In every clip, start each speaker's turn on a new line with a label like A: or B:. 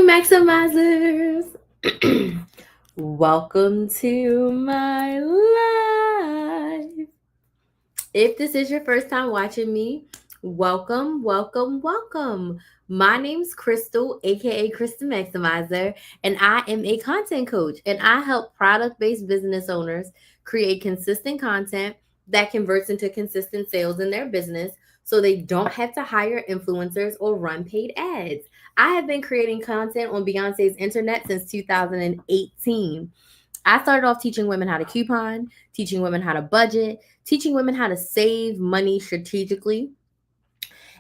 A: Maximizers. Welcome to my life. If this is your first time watching me, welcome, welcome, welcome. My name's Crystal, aka Crystal Maximizer, and I am a content coach. And I help product based business owners create consistent content that converts into consistent sales in their business so they don't have to hire influencers or run paid ads. I have been creating content on Beyonce's internet since 2018. I started off teaching women how to coupon, teaching women how to budget, teaching women how to save money strategically.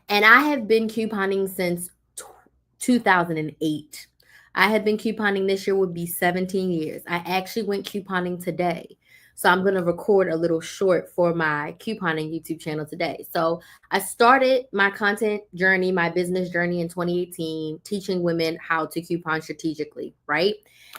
A: And I have been couponing since 2008. I have been couponing. This year would be 17 years. I actually went couponing today. So I'm going to record a little short for my couponing YouTube channel today. So I started my content journey, my business journey in 2018, teaching women how to coupon strategically, right?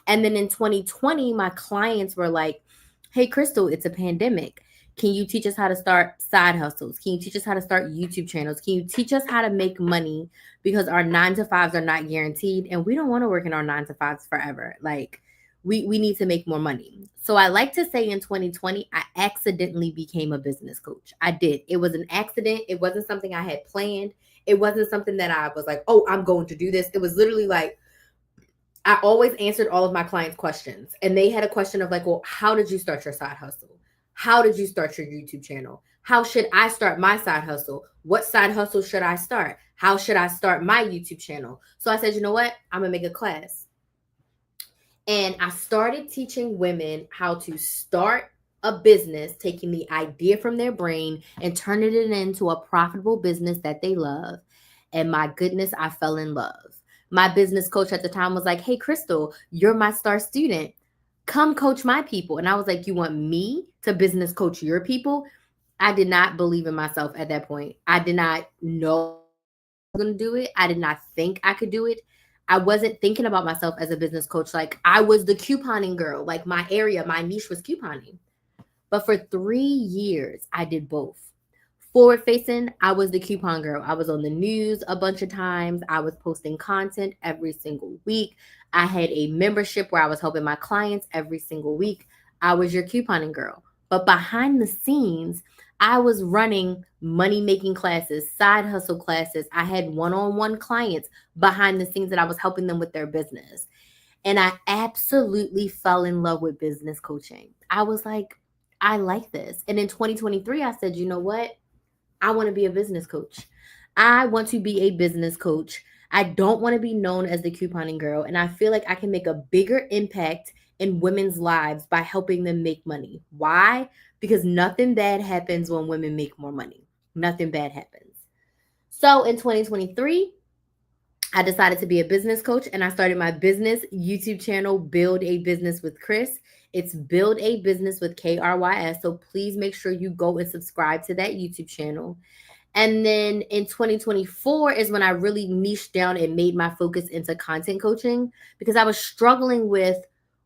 A: And then in 2020, my clients were like, hey, Crystal, it's a pandemic. Can you teach us how to start side hustles? Can you teach us how to start YouTube channels? Can you teach us how to make money? Because our 9 to 5s are not guaranteed and we don't want to work in our 9 to 5s forever. Like we need to make more money. So I like to say in 2020, I accidentally became a business coach. I did. It was an accident. It wasn't something I had planned. It wasn't something that I was like, oh, I'm going to do this. It was literally like, I always answered all of my clients' questions. And they had a question of like, well, how did you start your side hustle? How did you start your YouTube channel? How should I start my side hustle? What side hustle should I start? How should I start my YouTube channel? So I said, you know what? I'm going to make a class. And I started teaching women how to start a business, taking the idea from their brain and turning it into a profitable business that they love. And my goodness, I fell in love. My business coach at the time was like, hey, Crystal, you're my star student. Come coach my people. And I was like, you want me to business coach your people? I did not believe in myself at that point. I did not know I was going to do it. I did not think I could do it. I wasn't thinking about myself as a business coach. Like I was the couponing girl. Like my area, my niche was couponing. But for 3 years, I did both. Forward facing, I was the coupon girl. I was on the news a bunch of times. I was posting content every single week. I had a membership where I was helping my clients every single week. I was your couponing girl. But behind the scenes, I was running money making classes, side hustle classes. I had one on one clients behind the scenes that I was helping them with their business. And I absolutely fell in love with business coaching. I was like, I like this. And in 2023, I said, you know what? I want to be a business coach. I want to be a business coach. I don't want to be known as the couponing girl. And I feel like I can make a bigger impact in women's lives by helping them make money. Why? Because nothing bad happens when women make more money. Nothing bad happens. So in 2023, I decided to be a business coach and I started my business YouTube channel, Build a Business with Chris. It's Build a Business with KRYS. So please make sure you go and subscribe to that YouTube channel. And then in 2024 is when I really niched down and made my focus into content coaching because I was struggling with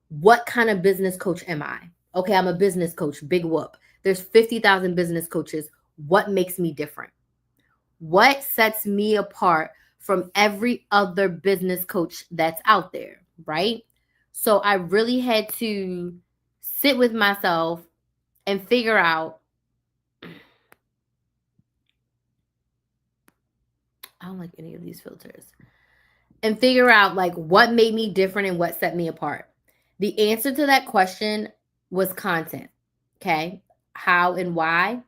A: what kind of business coach am I? Okay, I'm a business coach, big whoop. There's 50,000 business coaches. What makes me different? What sets me apart from every other business coach that's out there, right? So I really had to sit with myself and figure out. I don't like any of these filters. And figure out like what made me different and what set me apart. The answer to that question was content. Okay. How and why?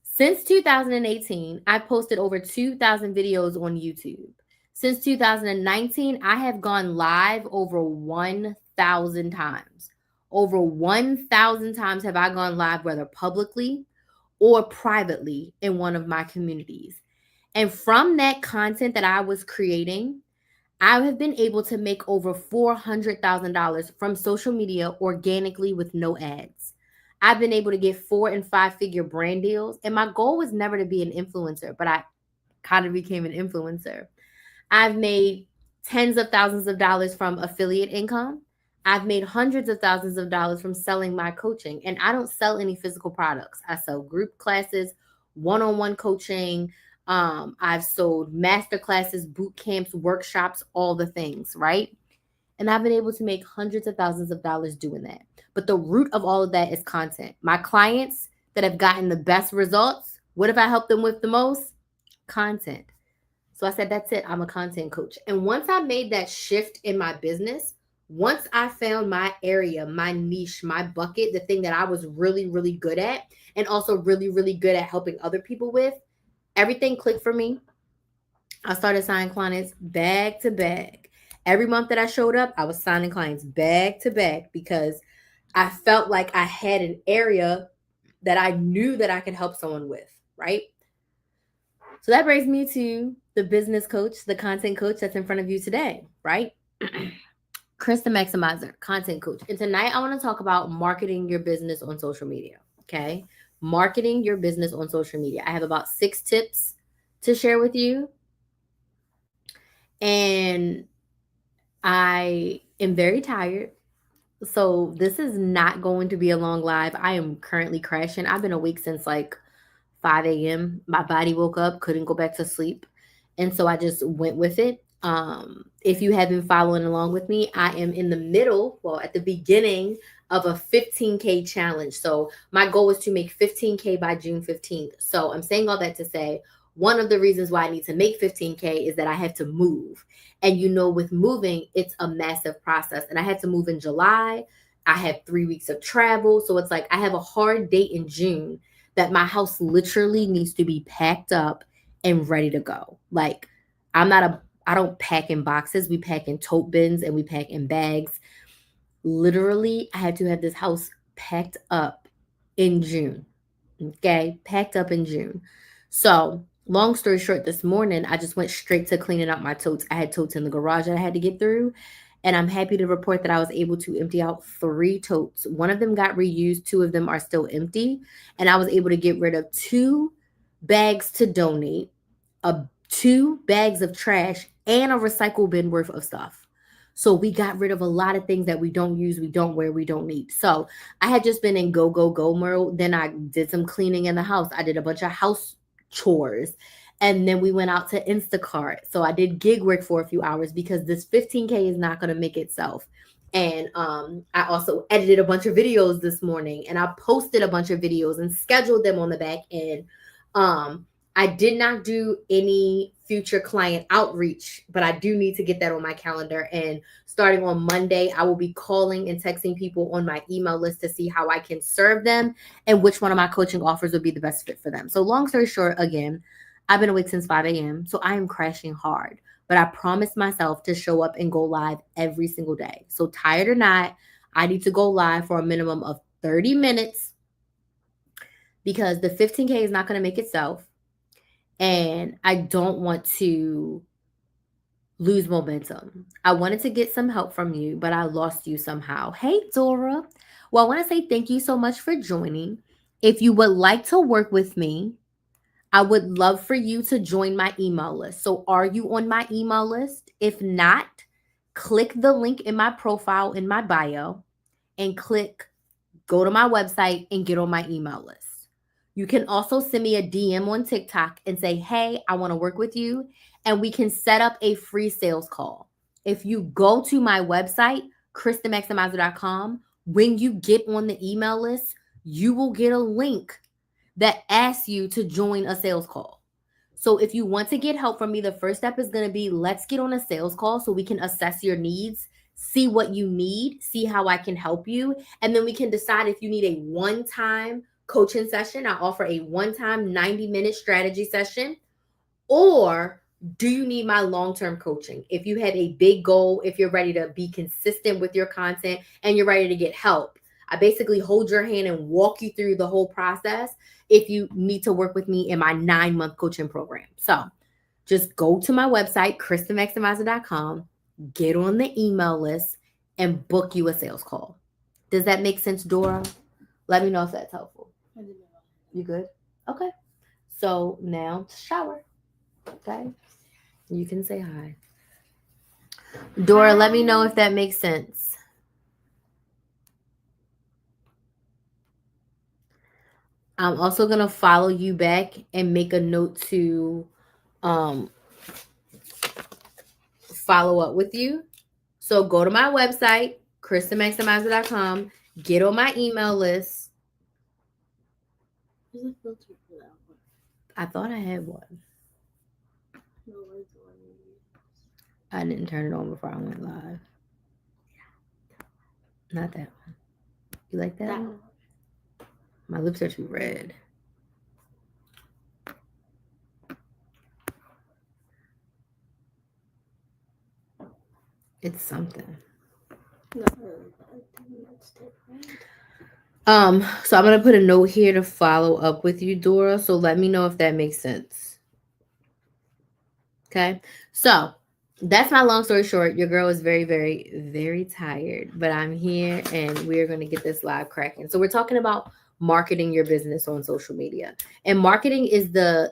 A: Since 2018, I posted over 2,000 videos on YouTube. Since 2019, I have gone live over 1,000 times. Over 1,000 times have I gone live, whether publicly or privately in one of my communities. And from that content that I was creating, I have been able to make over $400,000 from social media organically with no ads. I've been able to get 4 and 5 figure brand deals. And my goal was never to be an influencer, but I kind of became an influencer. I've made tens of thousands of dollars from affiliate income. I've made hundreds of thousands of dollars from selling my coaching. And I don't sell any physical products. I sell group classes, one on one coaching, I've sold masterclasses, boot camps, workshops, all the things, right? And I've been able to make hundreds of thousands of dollars doing that. But the root of all of that is content. My clients that have gotten the best results, what have I helped them with the most? Content. So I said, that's it. I'm a content coach. And once I made that shift in my business, once I found my area, my niche, my bucket, the thing that I was really, really good at, and also really, really good at helping other people with, everything clicked for me. I started signing clients back to back. Every month that I showed up, I was signing clients back to back because I felt like I had an area that I knew that I could help someone with, right? So that brings me to the business coach, the content coach that's in front of you today, right? Chris the Maximizer, content coach. And tonight I want to talk about marketing your business on social media, okay? Marketing your business on social media. I have about 6 tips to share with you. And I am very tired. So this is not going to be a long live. I am currently crashing. I've been awake since like 5 a.m. My body woke up, couldn't go back to sleep. And so I just went with it. If you have been following along with me, I am in the middle, well, at the beginning of a 15K challenge. So my goal is to make 15K by June 15th. So I'm saying all that to say, one of the reasons why I need to make 15K is that I have to move. And with moving, it's a massive process. And I had to move in July. I have 3 weeks of travel. So it's like I have a hard date in June that my house literally needs to be packed up and ready to go. Like I don't pack in boxes. We pack in tote bins and we pack in bags. Literally, I had to have this house packed up in June. Okay, packed up in June. So, long story short, this morning I just went straight to cleaning out my totes. I had totes in the garage that I had to get through. And I'm happy to report that I was able to empty out 3 totes. One of them got reused, 2 of them are still empty. And I was able to get rid of 2 bags to donate, 2 bags of trash, and a recycle bin worth of stuff. So we got rid of a lot of things that we don't use, we don't wear, we don't need. So I had just been in go, go, go mode. Then I did some cleaning in the house. I did a bunch of house chores. And then we went out to Instacart. So I did gig work for a few hours because this 15K is not going to make itself. And I also edited a bunch of videos this morning and I posted a bunch of videos and scheduled them on the back end. I did not do any future client outreach, but I do need to get that on my calendar. And starting on Monday, I will be calling and texting people on my email list to see how I can serve them and which one of my coaching offers would be the best fit for them. So long story short, again, I've been awake since 5 a.m. So I am crashing hard, but I promised myself to show up and go live every single day. So tired or not, I need to go live for a minimum of 30 minutes because the 15K is not going to make itself. And I don't want to lose momentum. I wanted to get some help from you, but I lost you somehow. Hey, Dora. Well, I want to say thank you so much for joining. If you would like to work with me, I would love for you to join my email list. So, are you on my email list? If not, click the link in my profile in my bio and go to my website and get on my email list. You can also send me a DM on TikTok and say, hey, I want to work with you. And we can set up a free sales call. If you go to my website, christhemaximizer.com, when you get on the email list, you will get a link that asks you to join a sales call. So if you want to get help from me, the first step is going to be let's get on a sales call so we can assess your needs, see what you need, see how I can help you. And then we can decide if you need a one-time coaching session. I offer a one-time 90-minute strategy session. Or do you need my long-term coaching? If you have a big goal, if you're ready to be consistent with your content and you're ready to get help, I basically hold your hand and walk you through the whole process if you need to work with me in my 9-month coaching program. So just go to my website, christhemaximizer.com, get on the email list, and book you a sales call. Does that make sense, Dora? Let me know if that's helpful. You good? Okay. So now to shower. Okay. You can say hi. Dora, let me know if that makes sense. I'm also going to follow you back and make a note to follow up with you. So go to my website, KristenMaximizer.com, get on my email list. There's a filter for that one. I thought I had one. I didn't turn it on before I went live. Not that one. You like that one? My lips are too red. It's something. So I'm gonna put a note here to follow up with you, Dora. So let me know if that makes sense. Okay. So that's my long story short. Your girl is very, very, very tired, but I'm here and we're gonna get this live cracking. So we're talking about marketing your business on social media, and marketing is the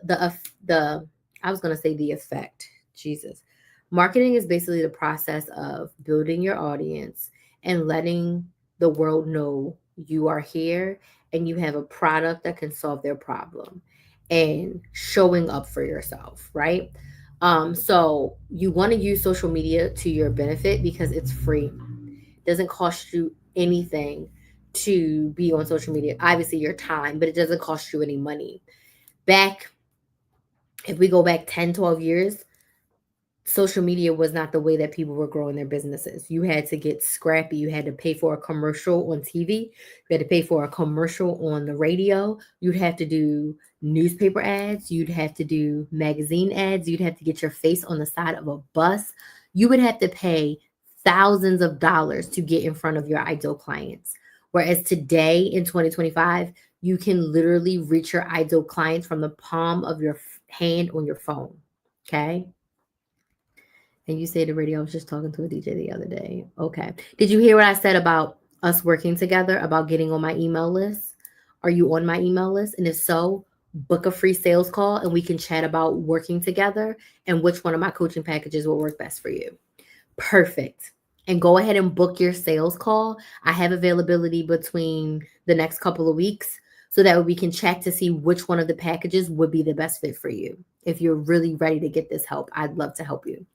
A: I was gonna say the effect. Jesus, marketing is basically the process of building your audience and letting the world know you are here and you have a product that can solve their problem and showing up for yourself, right? So you want to use social media to your benefit because it's free. It doesn't cost you anything to be on social media. Obviously your time, but it doesn't cost you any money. If we go back 10, 12 years, social media was not the way that people were growing their businesses. You had to get scrappy. You had to pay for a commercial on TV. You had to pay for a commercial on the radio. You'd have to do newspaper ads. You'd have to do magazine ads. You'd have to get your face on the side of a bus. You would have to pay thousands of dollars to get in front of your ideal clients. Whereas today in 2025, you can literally reach your ideal clients from the palm of your hand on your phone. Okay. And you say the radio. I was just talking to a DJ the other day. Okay. Did you hear what I said about us working together, about getting on my email list? Are you on my email list? And if so, book a free sales call and we can chat about working together and which one of my coaching packages will work best for you. Perfect. And go ahead and book your sales call. I have availability between the next couple of weeks so that we can check to see which one of the packages would be the best fit for you. If you're really ready to get this help, I'd love to help you.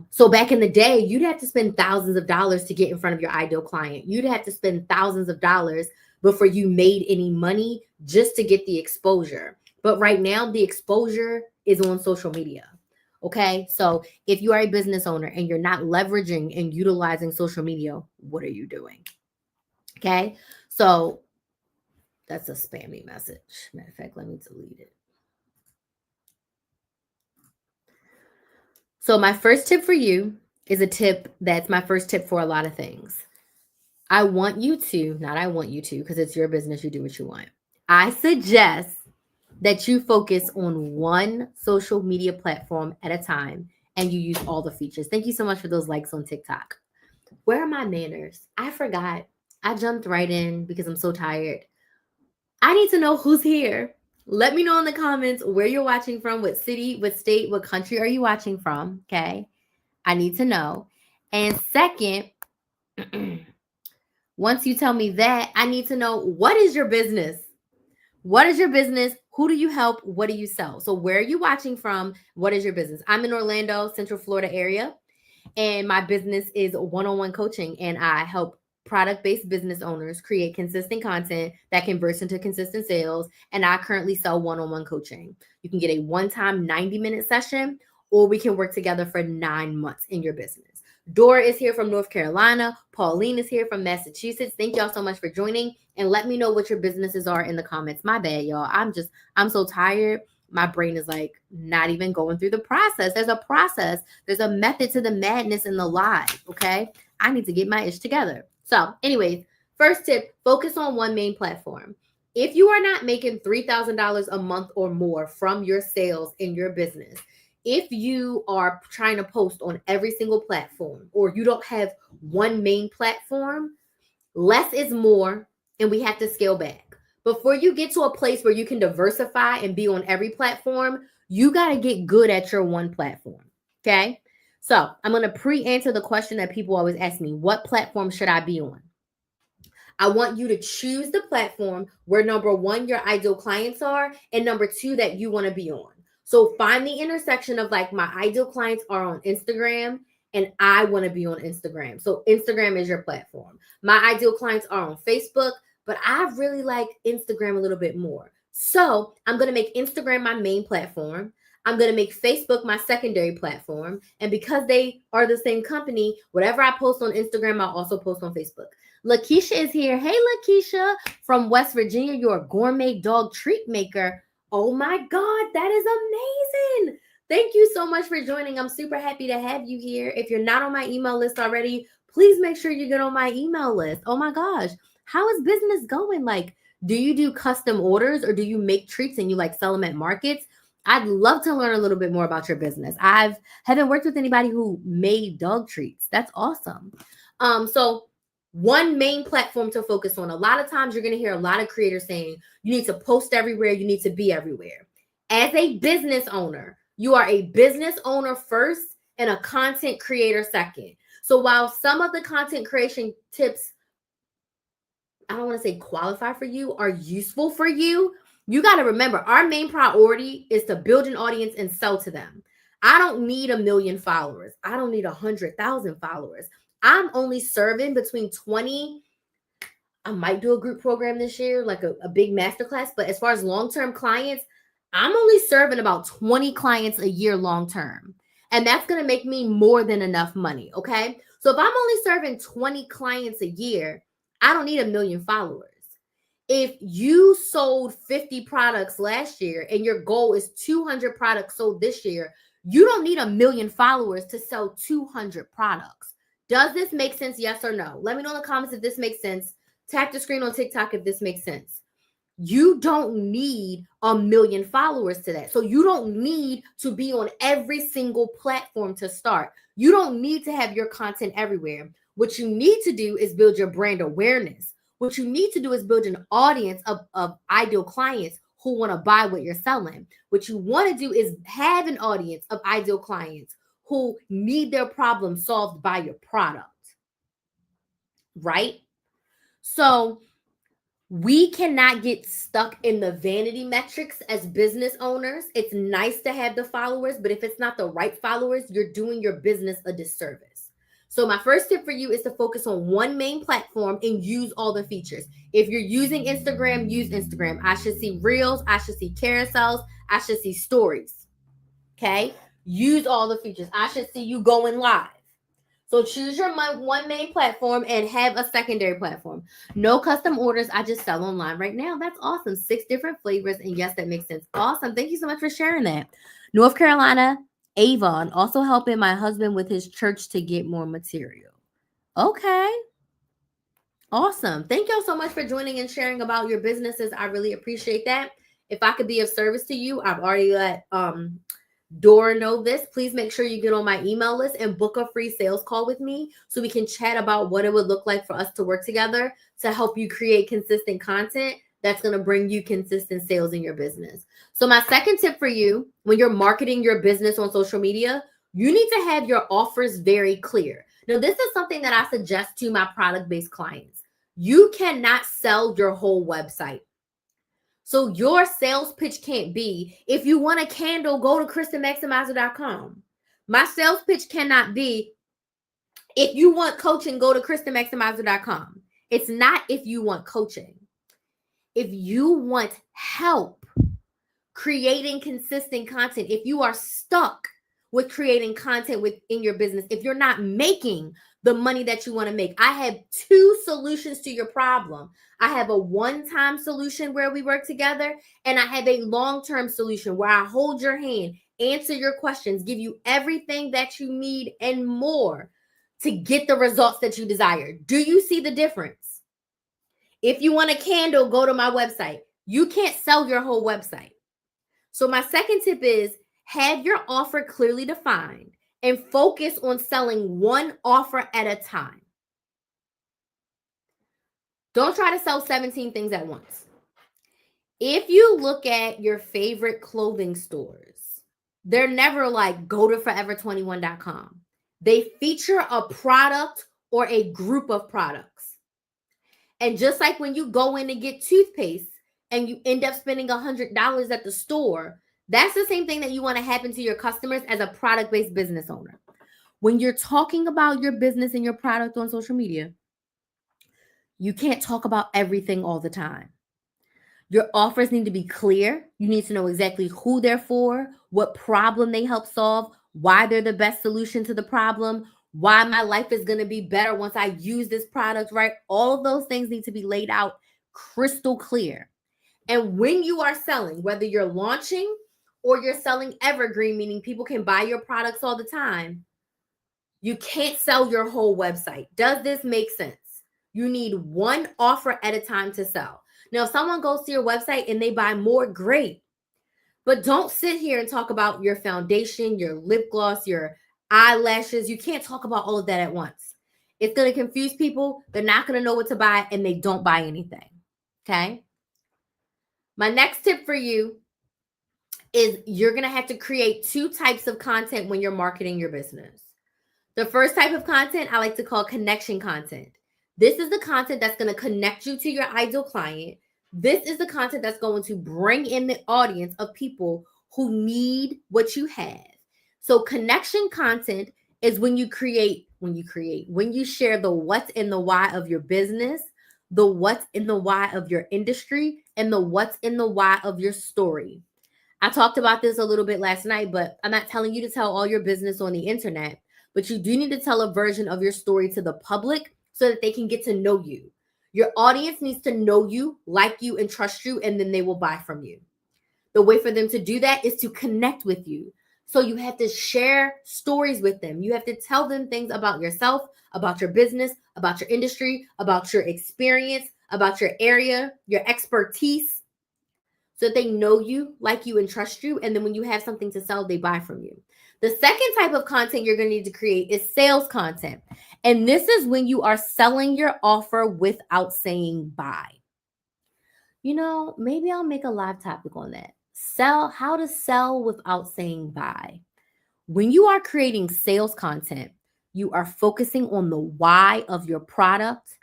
A: So back in the day, you'd have to spend thousands of dollars to get in front of your ideal client. You'd have to spend thousands of dollars before you made any money just to get the exposure. But right now, the exposure is on social media. Okay. So if you are a business owner and you're not leveraging and utilizing social media, what are you doing? Okay. So that's a spammy message. Matter of fact, let me delete it. So my first tip for you is a tip that's my first tip for a lot of things. I want you to, not I want you to, because it's your business, you do what you want. I suggest that you focus on one social media platform at a time and you use all the features. Thank you so much for those likes on TikTok. Where are my manners? I forgot. I jumped right in because I'm so tired. I need to know who's here. Let me know in the comments where you're watching from, what city, what state, what country are you watching from? Okay. I need to know. And second, once you tell me that, I need to know, what is your business? What is your business? Who do you help? What do you sell? So where are you watching from? What is your business? I'm in Orlando, Central Florida area, and my business is one-on-one coaching, and I help product-based business owners create consistent content that converts into consistent sales. And I currently sell one-on-one coaching. You can get a one-time 90-minute session, or we can work together for 9 months in your business. Dora is here from North Carolina. Pauline is here from Massachusetts. Thank y'all so much for joining. And let me know what your businesses are in the comments. My bad, y'all. I'm so tired. My brain is like not even going through the process. There's a process. There's a method to the madness in the live. Okay. I need to get my ish together. So anyways, first tip, focus on one main platform. If you are not making $3,000 a month or more from your sales in your business, if you are trying to post on every single platform, or you don't have one main platform, less is more, and we have to scale back. Before you get to a place where you can diversify and be on every platform, you got to get good at your one platform. Okay. So I'm going to pre-answer the question that people always ask me: what platform should I be on? I want you to choose the platform where, number one, your ideal clients are, and number two, that you want to be on. So find the intersection of like my ideal clients are on Instagram and I want to be on Instagram. So Instagram is your platform. My ideal clients are on Facebook, but I really like Instagram a little bit more. So I'm going to make Instagram my main platform. I'm going to make Facebook my secondary platform. And because they are the same company, whatever I post on Instagram, I'll also post on Facebook. Lakeisha is here. Hey, Lakeisha from West Virginia. You're a gourmet dog treat maker. Oh my God, that is amazing. Thank you so much for joining. I'm super happy to have you here. If you're not on my email list already, please make sure you get on my email list. Oh my gosh, how is business going? Like, do you do custom orders or do you make treats and you like sell them at markets? I'd love to learn a little bit more about your business. Haven't worked with anybody who made dog treats. That's awesome. So one main platform to focus on. A lot of times you're going to hear a lot of creators saying you need to post everywhere, you need to be everywhere. As a business owner, you are a business owner first and a content creator second. So while some of the content creation tips, I don't want to say qualify for you, are useful for you, you got to remember our main priority is to build an audience and sell to them. I don't need 1 million followers. I don't need 100,000 followers. I'm only serving between 20. I might do a group program this year, like a big masterclass. But as far as long-term clients, I'm only serving about 20 clients a year long-term. And that's going to make me more than enough money. Okay. So if I'm only serving 20 clients a year, I don't need 1 million followers. If you sold 50 products last year and your goal is 200 products sold this year, you don't need 1 million followers to sell 200 products. Does this make sense? Yes or no? Let me know in the comments if this makes sense. Tap the screen on TikTok if this makes sense. You don't need 1 million followers to that. So you don't need to be on every single platform to start. You don't need to have your content everywhere. What you need to do is build your brand awareness. What you need to do is build an audience of ideal clients who want to buy what you're selling. What you want to do is have an audience of ideal clients who need their problem solved by your product. Right? So we cannot get stuck in the vanity metrics as business owners. It's nice to have the followers, but if it's not the right followers, you're doing your business a disservice. So my first tip for you is to focus on one main platform and use all the features. If you're using Instagram, use Instagram. I should see reels. I should see carousels. I should see stories. Okay? Use all the features. I should see you going live. So choose your one main platform and have a secondary platform. No custom orders. I just sell online right now. That's awesome. 6 different flavors. And yes, that makes sense. Awesome. Thank you so much for sharing that. North Carolina, Avon, also helping my husband with his church to get more material. Okay. Awesome. Thank y'all so much for joining and sharing about your businesses. I really appreciate that. If I could be of service to you, I've already let Dora know this. Please make sure you get on my email list and book a free sales call with me so we can chat about what it would look like for us to work together to help you create consistent content that's going to bring you consistent sales in your business. So my second tip for you, when you're marketing your business on social media, you need to have your offers very clear. Now, this is something that I suggest to my product-based clients. You cannot sell your whole website. So your sales pitch can't be, if you want a candle, go to KristenMaximizer.com. My sales pitch cannot be, if you want coaching, go to KristenMaximizer.com. It's not if you want coaching. If you want help creating consistent content, if you are stuck with creating content within your business, if you're not making the money that you want to make, I have 2 solutions to your problem. I have a one-time solution where we work together, and I have a long-term solution where I hold your hand, answer your questions, give you everything that you need and more to get the results that you desire. Do you see the difference? If you want a candle, go to my website. You can't sell your whole website. So my second tip is have your offer clearly defined and focus on selling one offer at a time. Don't try to sell 17 things at once. If you look at your favorite clothing stores, they're never like go to forever21.com. They feature a product or a group of products. And just like when you go in and get toothpaste and you end up spending $100 at the store, That's the same thing that you want to happen to your customers as a product-based business owner. When you're talking about your business and your product on social media, you can't talk about everything all the time. Your offers need to be clear. You need to know exactly who they're for, what problem they help solve, why they're the best solution to the problem, why my life is going to be better once I use this product, right? All of those things need to be laid out crystal clear. And when you are selling, whether you're launching or you're selling evergreen, meaning people can buy your products all the time, you can't sell your whole website. Does this make sense? You need one offer at a time to sell. Now, if someone goes to your website and they buy more, great. But don't sit here and talk about your foundation, your lip gloss, your eyelashes. You can't talk about all of that at once. It's going to confuse people. They're not going to know what to buy, and they don't buy anything. Okay? My next tip for you is you're going to have to create 2 types of content when you're marketing your business. The first type of content I like to call connection content. This is the content that's going to connect you to your ideal client. This is the content that's going to bring in the audience of people who need what you have. So connection content is when you share the what's and the why of your business, the what's and the why of your industry, and the what's and the why of your story. I talked about this a little bit last night, but I'm not telling you to tell all your business on the internet, but you do need to tell a version of your story to the public so that they can get to know you. Your audience needs to know you, like you, and trust you, and then they will buy from you. The way for them to do that is to connect with you. So you have to share stories with them. You have to tell them things about yourself, about your business, about your industry, about your experience, about your area, your expertise, so that they know you, like you, and trust you. And then when you have something to sell, they buy from you. The second type of content you're going to need to create is sales content. And this is when you are selling your offer without saying buy. You know, maybe I'll make a live topic on that. How to sell without saying buy. When you are creating sales content, you are focusing on the why of your product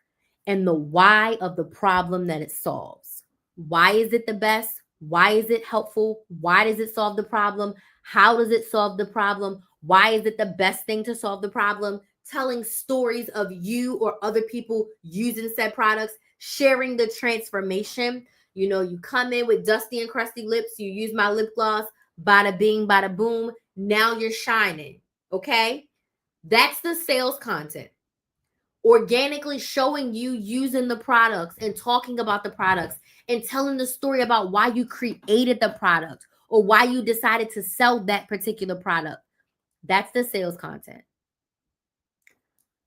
A: and the why of the problem that it solves. Why is it the best? Why is it helpful? Why does it solve the problem? How does it solve the problem? Why is it the best thing to solve the problem? Telling stories of you or other people using said products, sharing the transformation. You know, you come in with dusty and crusty lips, you use my lip gloss, bada bing, bada boom. Now you're shining. Okay? That's the sales content. Organically showing you using the products and talking about the products and telling the story about why you created the product or why you decided to sell that particular product. That's the sales content.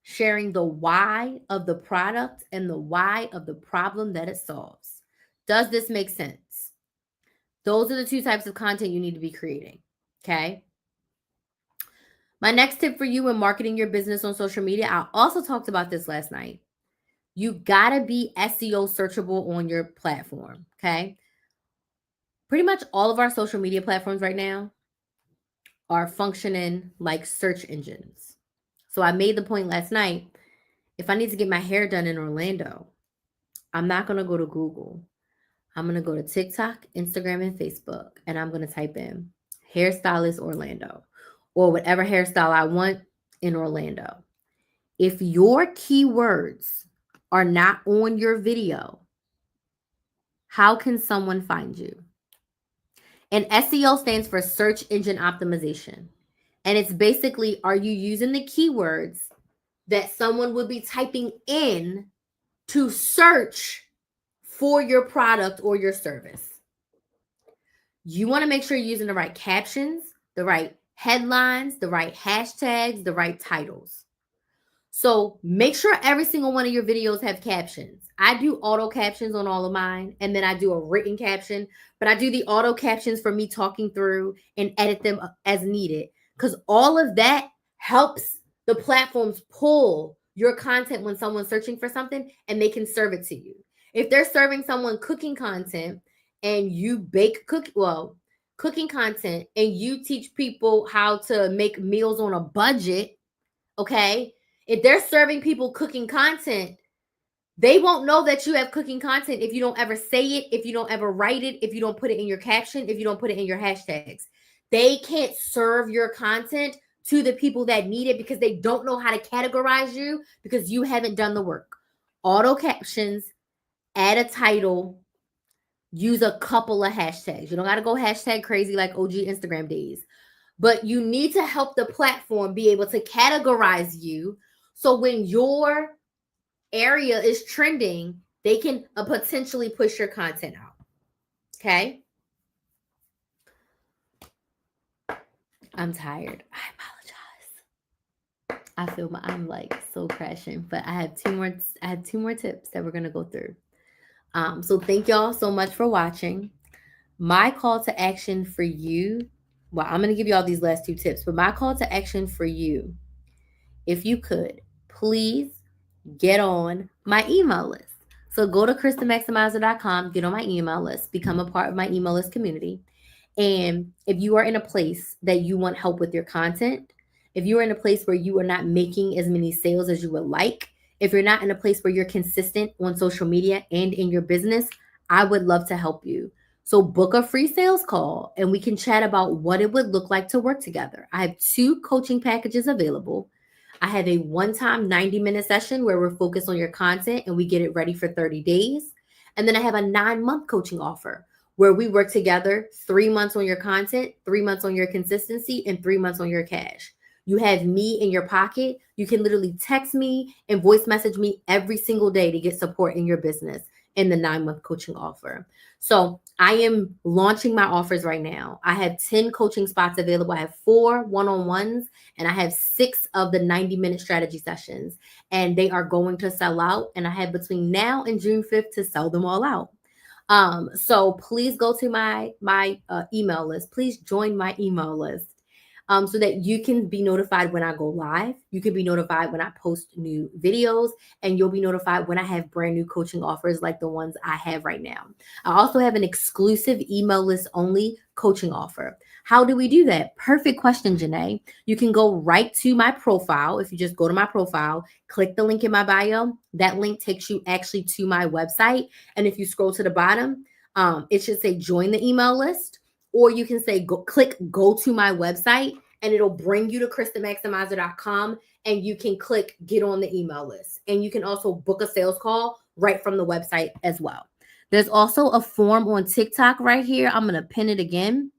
A: Sharing the why of the product and the why of the problem that it solves. Does this make sense? Those are the 2 types of content you need to be creating. Okay. My next tip for you when marketing your business on social media, I also talked about this last night. You gotta be SEO searchable on your platform. Okay. Pretty much all of our social media platforms right now are functioning like search engines. So I made the point last night, if I need to get my hair done in Orlando, I'm not going to go to Google. I'm going to go to TikTok, Instagram, and Facebook, and I'm going to type in hairstylist Orlando or whatever hairstyle I want in Orlando. If your keywords are not on your video, how can someone find you? And SEO stands for search engine optimization. And it's basically, are you using the keywords that someone would be typing in to search for your product or your service? You want to make sure you're using the right captions, the right headlines, the right hashtags, the right titles. So make sure every single one of your videos have captions. I do auto captions on all of mine, and then I do a written caption, but I do the auto captions for me talking through and edit them as needed, because all of that helps the platforms pull your content when someone's searching for something and they can serve it to you. If they're serving someone cooking content and you cooking content and you teach people how to make meals on a budget, okay? If they're serving people cooking content, They won't know that you have cooking content if you don't ever say it, if you don't ever write it, if you don't put it in your caption, if you don't put it in your hashtags. They can't serve your content to the people that need it because they don't know how to categorize you because you haven't done the work. Auto captions, add a title, use a couple of hashtags. You don't got to go hashtag crazy like OG Instagram days, but you need to help the platform be able to categorize you. So when your area is trending, they can potentially push your content out. Okay. I'm tired. I apologize. I feel I'm like so crashing, but I have two more tips that we're gonna go through. So thank y'all so much for watching. My call to action for you, well, I'm gonna give you all these last two tips, but my call to action for you, if you could, please get on my email list. So go to KristenMaximizer.com, get on my email list, become a part of my email list community. And if you are in a place that you want help with your content, if you are in a place where you are not making as many sales as you would like, if you're not in a place where you're consistent on social media and in your business, I would love to help you. So book a free sales call and we can chat about what it would look like to work together. I have 2 coaching packages available. I have a one-time 90-minute session where we're focused on your content and we get it ready for 30 days. And then I have a 9-month coaching offer where we work together 3 months on your content, 3 months on your consistency, and 3 months on your cash. You have me in your pocket. You can literally text me and voice message me every single day to get support in your business in the 9-month coaching offer. So I am launching my offers right now. I have 10 coaching spots available. I have 4 one-on-ones and I have 6 of the 90-minute strategy sessions, and they are going to sell out. And I have between now and June 5th to sell them all out. So please go to my email list. Please join my email list. So that you can be notified when I go live. You can be notified when I post new videos, and you'll be notified when I have brand new coaching offers like the ones I have right now. I also have an exclusive email list only coaching offer. How do we do that? Perfect question, Janae. You can go right to my profile. If you just go to my profile, click the link in my bio, that link takes you actually to my website. And if you scroll to the bottom, it should say join the email list. Or you can say click go to my website and it'll bring you to KristenMaximizer.com and you can click get on the email list. And you can also book a sales call right from the website as well. There's also a form on TikTok right here. I'm going to pin it again.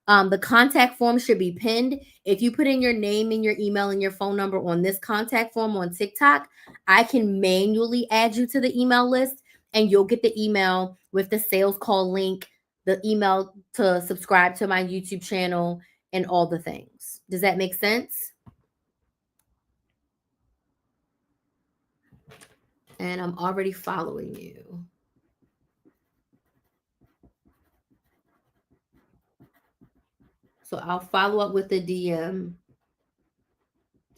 A: The contact form should be pinned. If you put in your name and your email and your phone number on this contact form on TikTok, I can manually add you to the email list and you'll get the email with the sales call link, the email to subscribe to my YouTube channel, and all the things. Does that make sense? And I'm already following you. So I'll follow up with the DM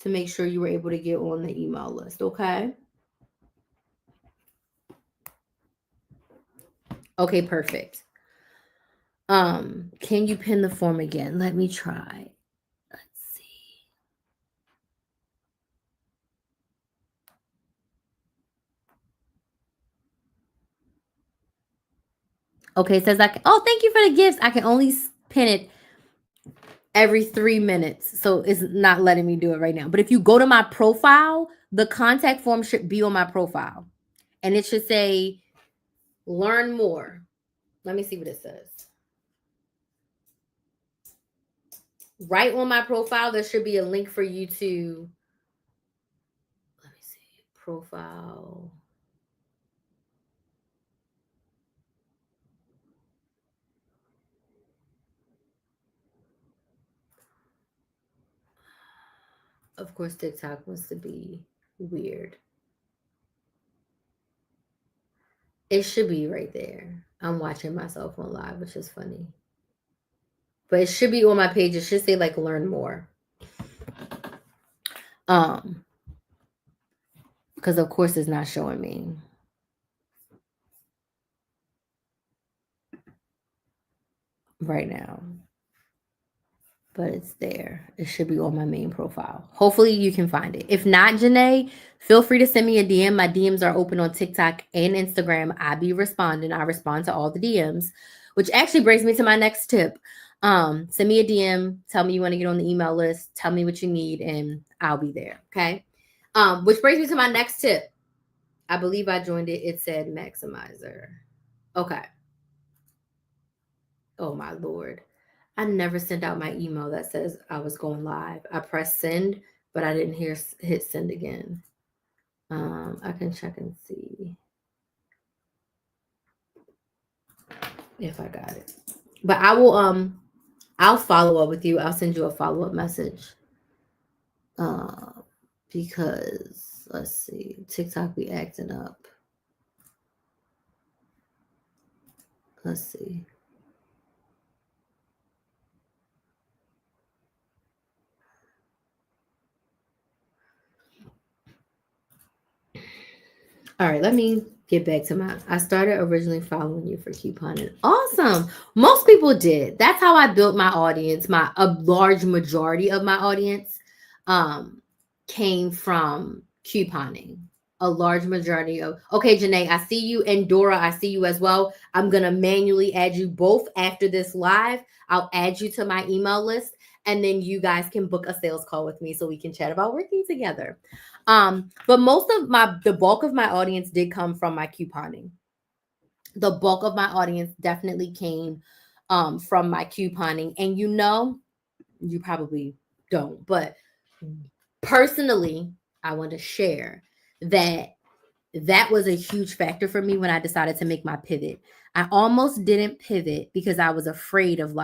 A: to make sure you were able to get on the email list, okay? Okay, perfect. Can you pin the form again? Let me try. Let's see. Okay, it says I can, oh, thank you for the gifts. I can only pin it every 3 minutes. So it's not letting me do it right now. But if you go to my profile, the contact form should be on my profile. And it should say learn more. Let me see what it says. Right on my profile, there should be a link for you to, let me see, profile. Of course, TikTok wants to be weird. It should be right there. I'm watching myself on live, which is funny. But it should be on my page. It should say like learn more. Because of course it's not showing me. Right now. but it's there. It should be on my main profile. Hopefully you can find it. If not, Janae, feel free to send me a DM. My DMs are open on TikTok and Instagram. I be responding. I respond to all the DMs, which actually brings me to my next tip. Send me a DM. Tell me you want to get on the email list. Tell me what you need, and I'll be there. Okay. Which brings me to my next tip. I believe I joined it. It said maximizer. Okay. Oh my Lord. I never sent out my email that says I was going live. I pressed send, but I didn't hit send again. I can check and see if I got it. But I will I'll follow up with you. I'll send you a follow-up message. Because let's see, TikTok be acting up. Let's see. All right, let me get back to I started originally following you for couponing. Awesome. Most people did. That's how I built my audience. A large majority of my audience came from couponing. A large majority of, okay, Janae, I see you, and Dora, I see you as well. I'm going to manually add you both after this live. I'll add you to my email list, and then you guys can book a sales call with me so we can chat about working together. But the bulk of my audience did come from my couponing. The bulk of my audience definitely came from my couponing. And you probably don't, but personally, I want to share that was a huge factor for me when I decided to make my pivot. I almost didn't pivot because I was afraid of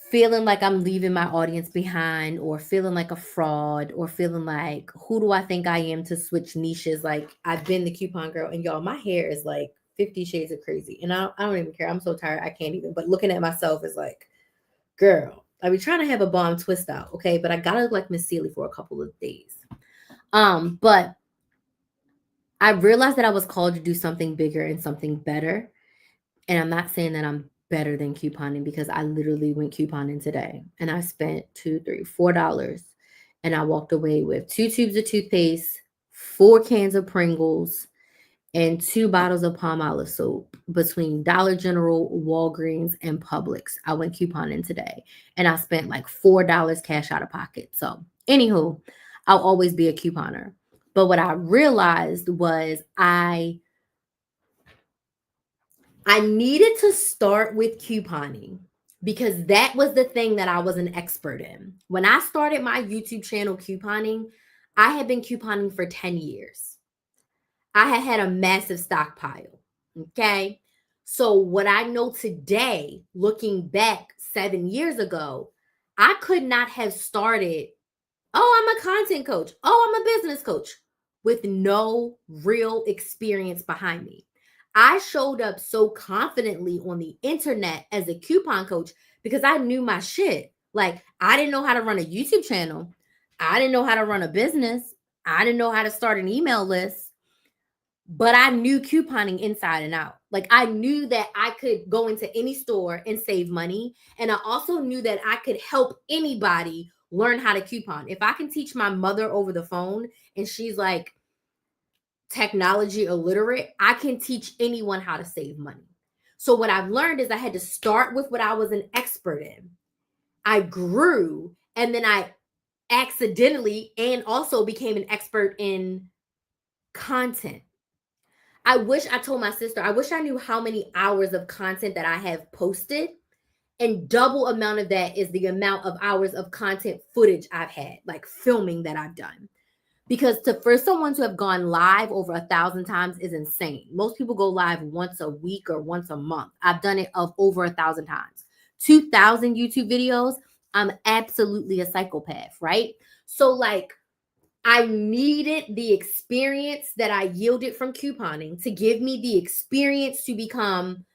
A: feeling like I'm leaving my audience behind, or feeling like a fraud, or feeling like, who do I think I am to switch niches? Like, I've been the coupon girl, and y'all, my hair is like 50 shades of crazy, and I don't even care. I'm so tired. I can't even, but looking at myself is like, girl, I be trying to have a bomb twist out. Okay. But I gotta look like Miss Sealy for a couple of days. But I realized that I was called to do something bigger and something better. And I'm not saying that I'm better than couponing, because I literally went couponing today and I spent $4, and I walked away with 2 tubes of toothpaste, 4 cans of Pringles, and 2 bottles of Palmolive soap between Dollar General, Walgreens, and Publix. I went couponing today and I spent like $4 cash out of pocket. So, anywho, I'll always be a couponer. But what I realized was I needed to start with couponing, because that was the thing that I was an expert in. When I started my YouTube channel couponing, I had been couponing for 10 years. I had a massive stockpile. Okay. So what I know today, looking back 7 years ago, I could not have started, oh, I'm a content coach, oh, I'm a business coach, with no real experience behind me. I showed up so confidently on the internet as a coupon coach because I knew my shit. Like, I didn't know how to run a YouTube channel. I didn't know how to run a business. I didn't know how to start an email list, but I knew couponing inside and out. Like, I knew that I could go into any store and save money. And I also knew that I could help anybody learn how to coupon. If I can teach my mother over the phone and she's like technology illiterate, I can teach anyone how to save money. So what I've learned is I had to start with what I was an expert in. I grew, and then I accidentally and also became an expert in content. I wish I told my sister, I wish I knew how many hours of content that I have posted, and double amount of that is the amount of hours of content footage I've had, like filming that I've done. Because for someone to have gone live over 1,000 times is insane. Most people go live once a week or once a month. I've done it of over 1,000 times. 2,000 YouTube videos. I'm absolutely a psychopath, right? So like, I needed the experience that I yielded from couponing to give me the experience to become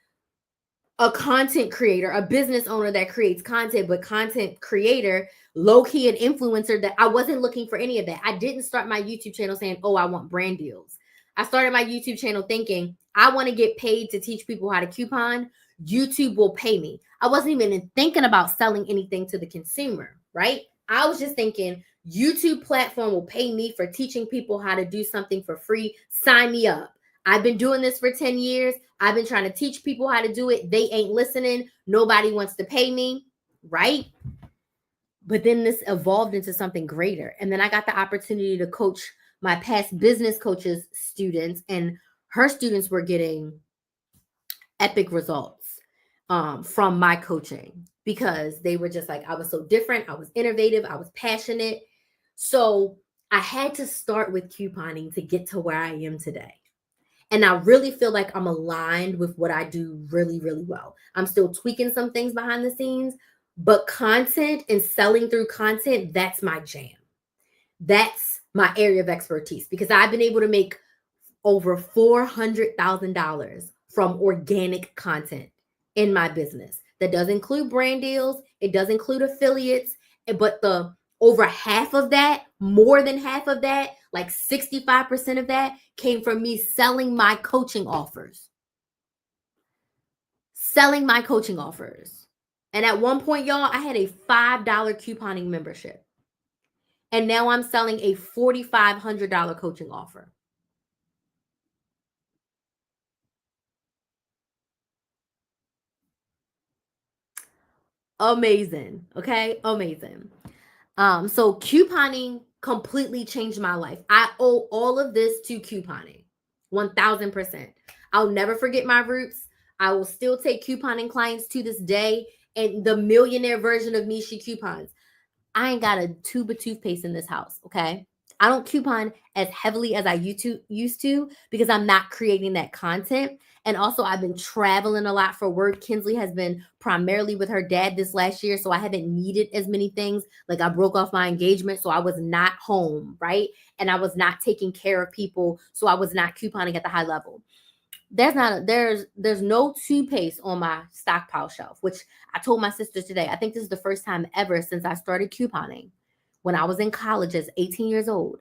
A: a content creator, a business owner that creates content, but content creator, low-key an influencer. That I wasn't looking for any of that. I didn't start my YouTube channel saying, oh, I want brand deals. I started my YouTube channel thinking, I want to get paid to teach people how to coupon. YouTube will pay me. I wasn't even thinking about selling anything to the consumer, right? I was just thinking YouTube platform will pay me for teaching people how to do something for free. Sign me up. I've been doing this for 10 years. I've been trying to teach people how to do it. They ain't listening. Nobody wants to pay me, right? But then this evolved into something greater. And then I got the opportunity to coach my past business coaches students, and her students were getting epic results from my coaching because they were just like, I was so different. I was innovative. I was passionate. So I had to start with couponing to get to where I am today. And I really feel like I'm aligned with what I do really, really well. I'm still tweaking some things behind the scenes, but content and selling through content, that's my jam. That's my area of expertise because I've been able to make over $400,000 from organic content in my business. That does include brand deals. It does include affiliates, but the over half of that, more than half of that, like 65% of that came from me selling my coaching offers. Selling my coaching offers. And at one point, y'all, I had a $5 couponing membership. And now I'm selling a $4,500 coaching offer. Amazing. Okay. Amazing. So couponing completely changed my life. I owe all of this to couponing. 1000%. I'll never forget my roots. I will still take couponing clients to this day. And the millionaire version of me, she coupons. I ain't got a tube of toothpaste in this house. Okay. I don't coupon as heavily as I used to because I'm not creating that content. And also, I've been traveling a lot for work. Kinsley has been primarily with her dad this last year, so I haven't needed as many things. Like I broke off my engagement, so I was not home, right? And I was not taking care of people, so I was not couponing at the high level. There's no toothpaste on my stockpile shelf, which I told my sisters today. I think this is the first time ever since I started couponing when I was in college as 18 years old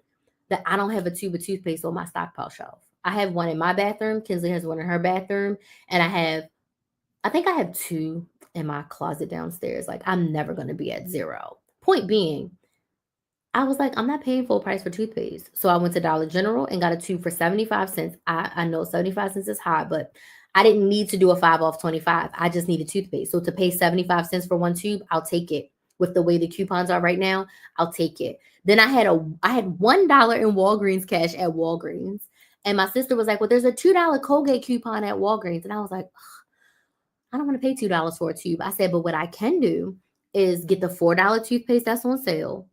A: that I don't have a tube of toothpaste on my stockpile shelf. I have one in my bathroom. Kinsley has one in her bathroom. And I think I have two in my closet downstairs. Like I'm never going to be at zero. Point being, I was like, I'm not paying full price for toothpaste. So I went to Dollar General and got a tube for 75 cents. I know 75 cents is high, but I didn't need to do a 5 off 25. I just needed toothpaste. So to pay 75 cents for one tube, I'll take it. With the way the coupons are right now, I'll take it. Then I had $1 in Walgreens cash at Walgreens. And my sister was like, well, there's a $2 Colgate coupon at Walgreens. And I was like, I don't want to pay $2 for a tube. I said, but what I can do is get the $4 toothpaste that's on sale,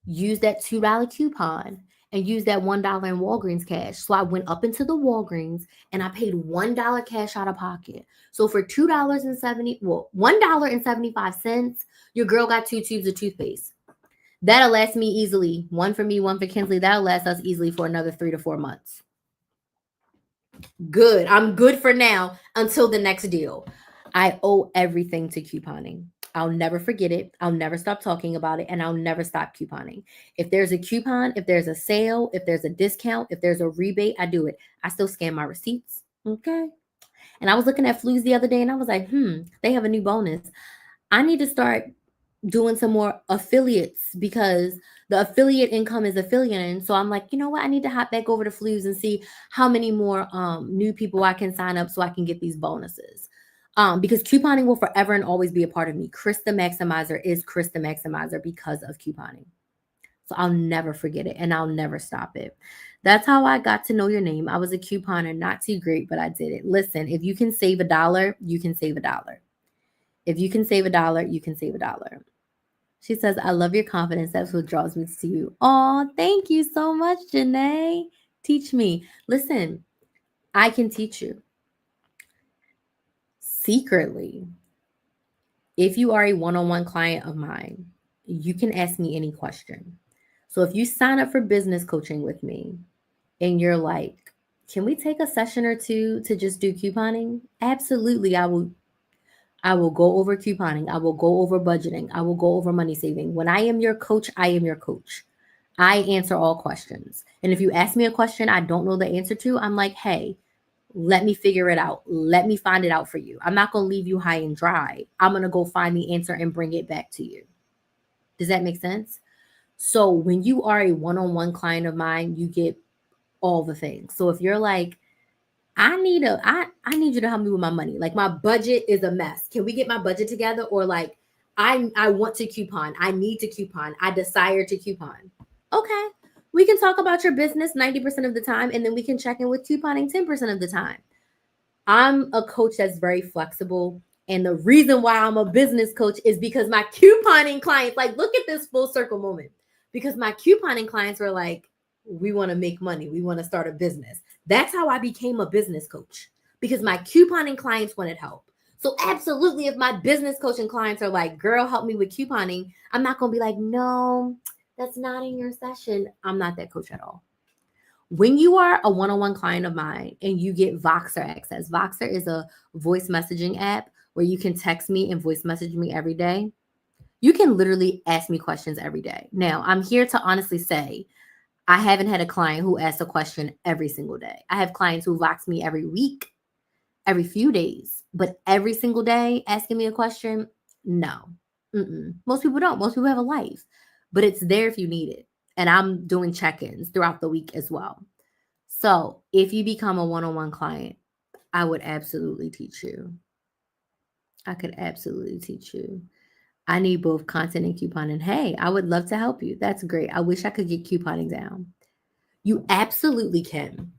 A: use that $2 coupon, and use that $1 in Walgreens cash. So I went up into the Walgreens and I paid $1 cash out of pocket. So for $1.75, your girl got 2 tubes of toothpaste. That'll last me easily. One for me, one for Kinsley. That'll last us easily for another 3 to 4 months. Good. I'm good for now until the next deal. I owe everything to couponing. I'll never forget it. I'll never stop talking about it, and I'll never stop couponing. If there's a coupon, if there's a sale, if there's a discount, if there's a rebate, I do it. I still scan my receipts. Okay. And I was looking at Flues the other day and I was like, they have a new bonus. I need to start doing some more affiliates because the affiliate income is affiliate. And so I'm like, you know what? I need to hop back over to Flues and see how many more new people I can sign up so I can get these bonuses. Because couponing will forever and always be a part of me. Chris the Maximizer is Chris the Maximizer because of couponing. So I'll never forget it and I'll never stop it. That's how I got to know your name. I was a couponer, not too great, but I did it. Listen, if you can save $1, you can save $1. If you can save $1, you can save $1. She says, I love your confidence. That's what draws me to you. Oh, thank you so much, Janae. Teach me. Listen, I can teach you. Secretly, if you are a one-on-one client of mine, you can ask me any question. So if you sign up for business coaching with me and you're like, can we take a session or two to just do couponing? Absolutely. I will go over couponing. I will go over budgeting. I will go over money saving. When I am your coach, I am your coach. I answer all questions. And if you ask me a question I don't know the answer to, I'm like, hey, Let me figure it out. Let me find it out for you. I'm not going to leave you high and dry. I'm going to go find the answer and bring it back to you. Does that make sense? So when you are a one-on-one client of mine, you get all the things. So if you're like, I need you to help me with my money. Like my budget is a mess. Can we get my budget together? Or like I want to coupon. I need to coupon. I desire to coupon. Okay. We can talk about your business 90% of the time, and then we can check in with couponing 10% of the time. I'm a coach that's very flexible. And the reason why I'm a business coach is because my couponing clients, like, look at this full circle moment. Because my couponing clients were like, we want to make money. We want to start a business. That's how I became a business coach, because my couponing clients wanted help. So absolutely, if my business coaching clients are like, girl, help me with couponing, I'm not going to be like, no, that's not in your session. I'm not that coach at all. When you are a one-on-one client of mine and you get Voxer access, Voxer is a voice messaging app where you can text me and voice message me every day. You can literally ask me questions every day. Now, I'm here to honestly say I haven't had a client who asks a question every single day. I have clients who Vox me every week, every few days, but every single day asking me a question, no. Most people don't. Most people have a life, but it's there if you need it. And I'm doing check-ins throughout the week as well. So if you become a one-on-one client, I would absolutely teach you. I could absolutely teach you. I need both content and couponing. Hey, I would love to help you. That's great. I wish I could get couponing down. You absolutely can.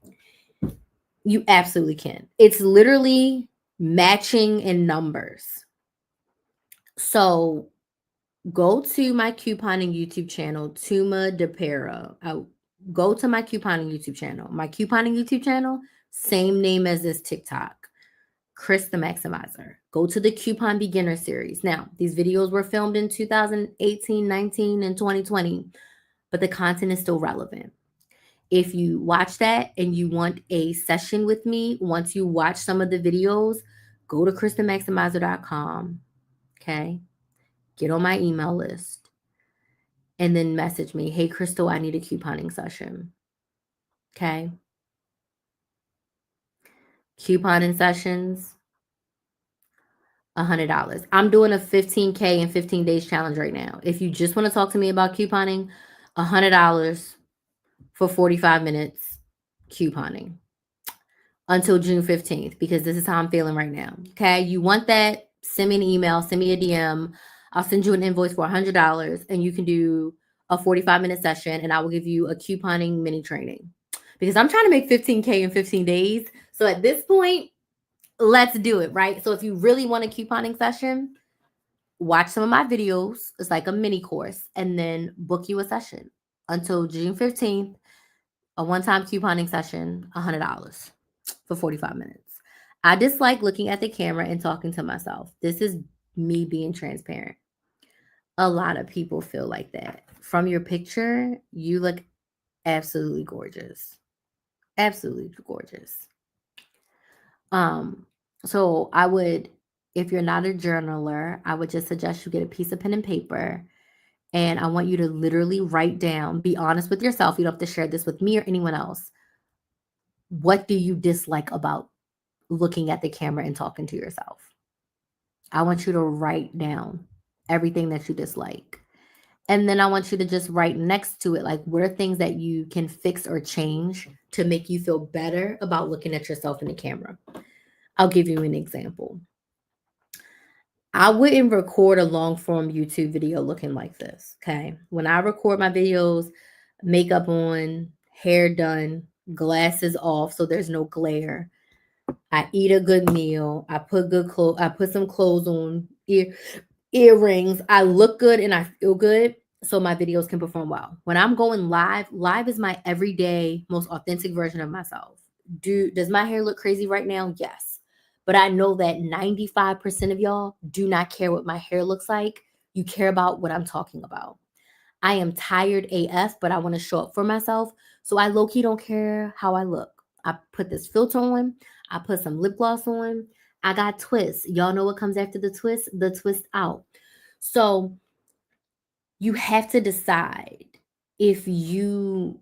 A: You absolutely can. It's literally matching in numbers. So go to my couponing YouTube channel, Tuma DePera. Go to my couponing YouTube channel. My couponing YouTube channel, same name as this TikTok, Chris the Maximizer. Go to the Coupon Beginner Series. Now, these videos were filmed in 2018, 19, and 2020, but the content is still relevant. If you watch that and you want a session with me, once you watch some of the videos, go to christhemaximizer.com. Okay. Get on my email list and then message me. Hey, Crystal, I need a couponing session. Okay. Couponing sessions, $100. I'm doing a 15K in 15 days challenge right now. If you just want to talk to me about couponing, $100 for 45 minutes couponing until June 15th, because this is how I'm feeling right now. Okay. You want that? Send me an email, send me a DM. I'll send you an invoice for $100 and you can do a 45-minute session and I will give you a couponing mini training, because I'm trying to make 15K in 15 days. So at this point, let's do it, right? So if you really want a couponing session, watch some of my videos. It's like a mini course, and then book you a session until June 15th, a one-time couponing session, $100 for 45 minutes. I dislike looking at the camera and talking to myself. This is me being transparent. A lot of people feel like that. From your picture, you look absolutely gorgeous. Absolutely gorgeous. So I would, if you're not a journaler, I would just suggest you get a piece of pen and paper. And I want you to literally write down, be honest with yourself. You don't have to share this with me or anyone else. What do you dislike about looking at the camera and talking to yourself? I want you to write down everything that you dislike. And then I want you to just write next to it, like, what are things that you can fix or change to make you feel better about looking at yourself in the camera? I'll give you an example. I wouldn't record a long form YouTube video looking like this. Okay. When I record my videos, makeup on, hair done, glasses off so there's no glare. I eat a good meal. I put good clothes. I put some clothes on, earrings. I look good and I feel good so my videos can perform well. When I'm going live, live is my everyday, most authentic version of myself. Does my hair look crazy right now? Yes. But I know that 95% of y'all do not care what my hair looks like. You care about what I'm talking about. I am tired AF, but I want to show up for myself. So I low-key don't care how I look. I put this filter on. I put some lip gloss on. I got twists. Y'all know what comes after the twist? The twist out. So you have to decide if you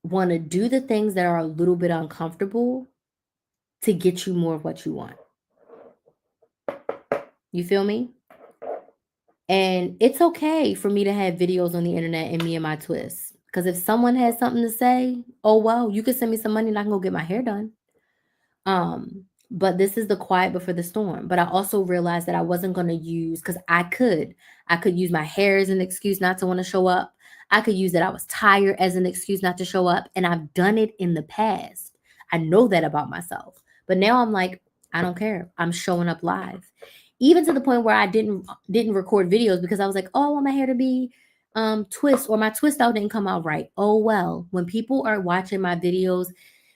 A: want to do the things that are a little bit uncomfortable to get you more of what you want. You feel me? And it's okay for me to have videos on the internet and me and my twists. Because if someone has something to say, oh well, you can send me some money and I can go get my hair done. But this is the quiet before the storm. But I also realized that I wasn't going to use, because I could use my hair as an excuse not to want to show up. I could use that I was tired as an excuse not to show up. And I've done it in the past. I know that about myself. But now I'm like, I don't care. I'm showing up live. Even to the point where I didn't record videos because I was like, oh, I want my hair to be twist, or my twist out didn't come out right. Oh well, when people are watching my videos,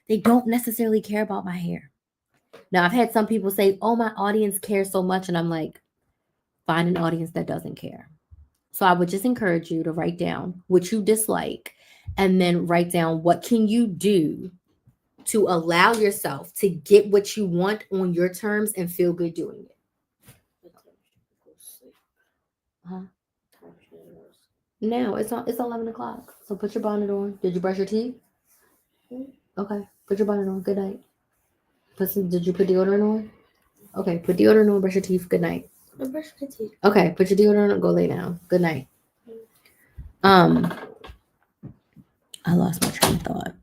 A: they don't necessarily care about my hair. Now, I've had some people say, oh, my audience cares so much. And I'm like, find an audience that doesn't care. So I would just encourage you to write down what you dislike and then write down what can you do to allow yourself to get what you want on your terms and feel good doing it. Huh? Now it's 11 o'clock. So put your bonnet on. Did you brush your teeth? Okay. Put your bonnet on. Good night. Did you put deodorant on? Okay. Put deodorant on. Brush your teeth. Good night.
B: I brush my teeth.
A: Okay. Put your deodorant on. Go lay down. Good night. I lost my train of thought.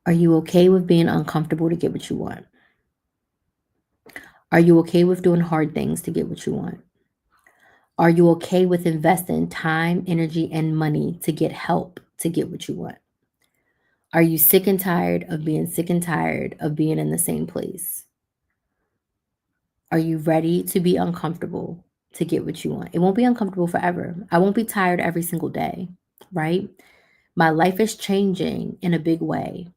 A: Are you okay with being uncomfortable to get what you want? Are you okay with doing hard things to get what you want? Are you okay with investing time, energy, and money to get help to get what you want? Are you sick and tired of being sick and tired of being in the same place? Are you ready to be uncomfortable to get what you want? It won't be uncomfortable forever. I won't be tired every single day, right? My life is changing in a big way.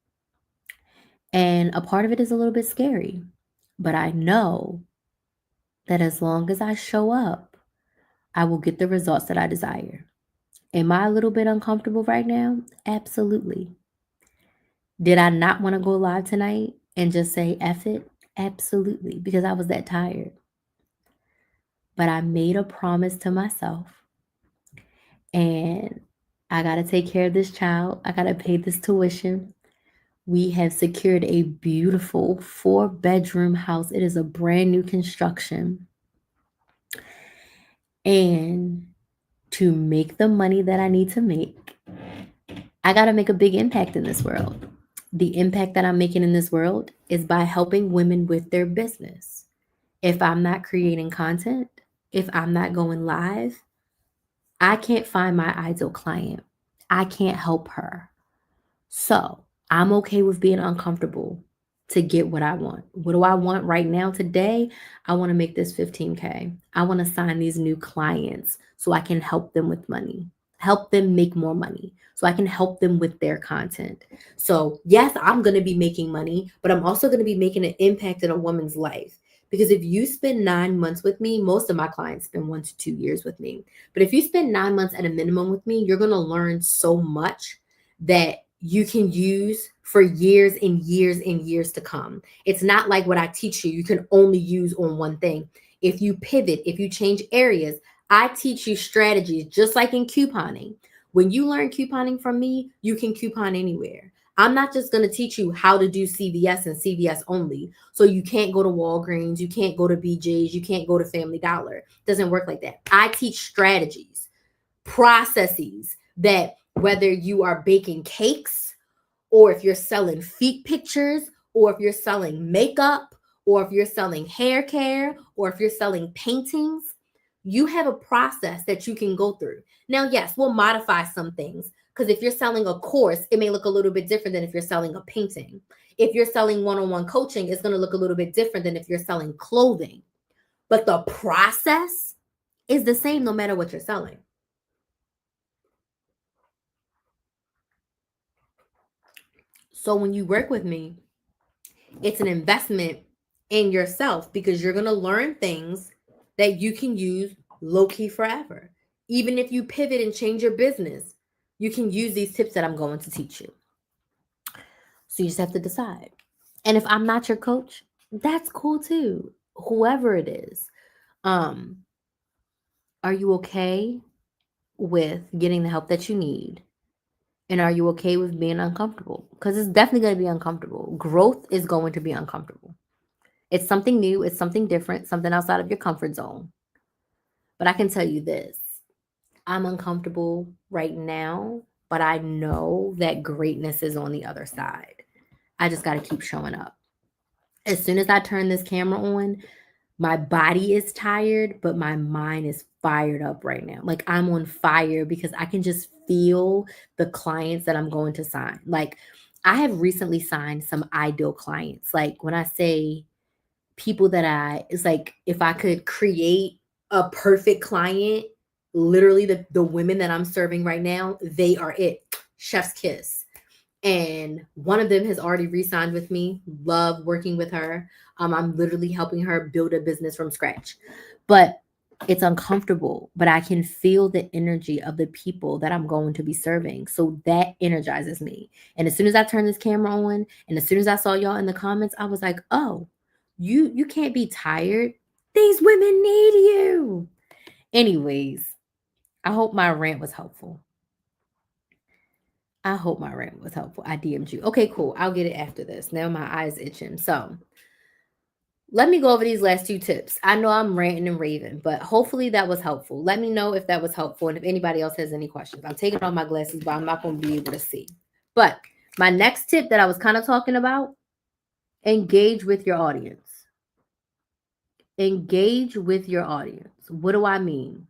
A: And a part of it is a little bit scary. But I know that as long as I show up, I will get the results that I desire. Am I a little bit uncomfortable right now? Absolutely. Did I not want to go live tonight and just say F it? Absolutely, because I was that tired. But I made a promise to myself, and I got to take care of this child. I got to pay this tuition. We have secured a beautiful 4-bedroom house. It is a brand new construction. And to make the money that I need to make, I got to make a big impact in this world. The impact that I'm making in this world is by helping women with their business. If I'm not creating content, if I'm not going live, I can't find my ideal client. I can't help her. So I'm okay with being uncomfortable to get what I want. What do I want right now today? I want to make this 15K. I want to sign these new clients so I can help them with money, help them make more money, so I can help them with their content. So, yes, I'm going to be making money, but I'm also going to be making an impact in a woman's life. Because if you spend 9 months with me, most of my clients spend 1 to 2 years with me. But if you spend 9 months at a minimum with me, you're going to learn so much that you can use for years and years and years to come. It's not like what I teach you, you can only use on one thing. If you pivot, if you change areas, I teach you strategies just like in couponing. When you learn couponing from me, you can coupon anywhere. I'm not just going to teach you how to do CVS and CVS only. So you can't go to Walgreens, you can't go to BJ's, you can't go to Family Dollar. It doesn't work like that. I teach strategies, processes that whether you are baking cakes, or if you're selling feet pictures, or if you're selling makeup, or if you're selling hair care, or if you're selling paintings, you have a process that you can go through. Now, yes, we'll modify some things because if you're selling a course, it may look a little bit different than if you're selling a painting. If you're selling one-on-one coaching, it's going to look a little bit different than if you're selling clothing. But the process is the same no matter what you're selling. So when you work with me, it's an investment in yourself because you're going to learn things that you can use low-key forever. Even if you pivot and change your business, you can use these tips that I'm going to teach you. So you just have to decide. And if I'm not your coach, that's cool too. Whoever it is. Are you okay with getting the help that you need And are you okay with being uncomfortable? Because it's definitely going to be uncomfortable. Growth is going to be uncomfortable. It's something new, it's something different, something outside of your comfort zone. But I can tell you this, I'm uncomfortable right now, but I know that greatness is on the other side. I just got to keep showing up. As soon as I turn this camera on, my body is tired, but my mind is fired up right now. Like I'm on fire because I can just feel the clients that I'm going to sign. Like I have recently signed some ideal clients. Like when I say people that it's like if I could create a perfect client, literally the women that I'm serving right now, they are it. Chef's kiss. And one of them has already re-signed with me. Love working with her. I'm literally helping her build a business from scratch. But it's uncomfortable, but I can feel the energy of the people that I'm going to be serving. So that energizes me. And as soon as I turned this camera on, and as soon as I saw y'all in the comments, I was like, oh, you can't be tired. These women need you. Anyways, I hope my rant was helpful. I hope my rant was helpful. I DM'd you. Okay, cool. I'll get it after this. Now my eyes itching. So let me go over these last two tips. I know I'm ranting and raving, but hopefully that was helpful. Let me know if that was helpful and if anybody else has any questions. I'm taking off my glasses, but I'm not going to be able to see. But my next tip that I was kind of talking about, engage with your audience. Engage with your audience. What do I mean?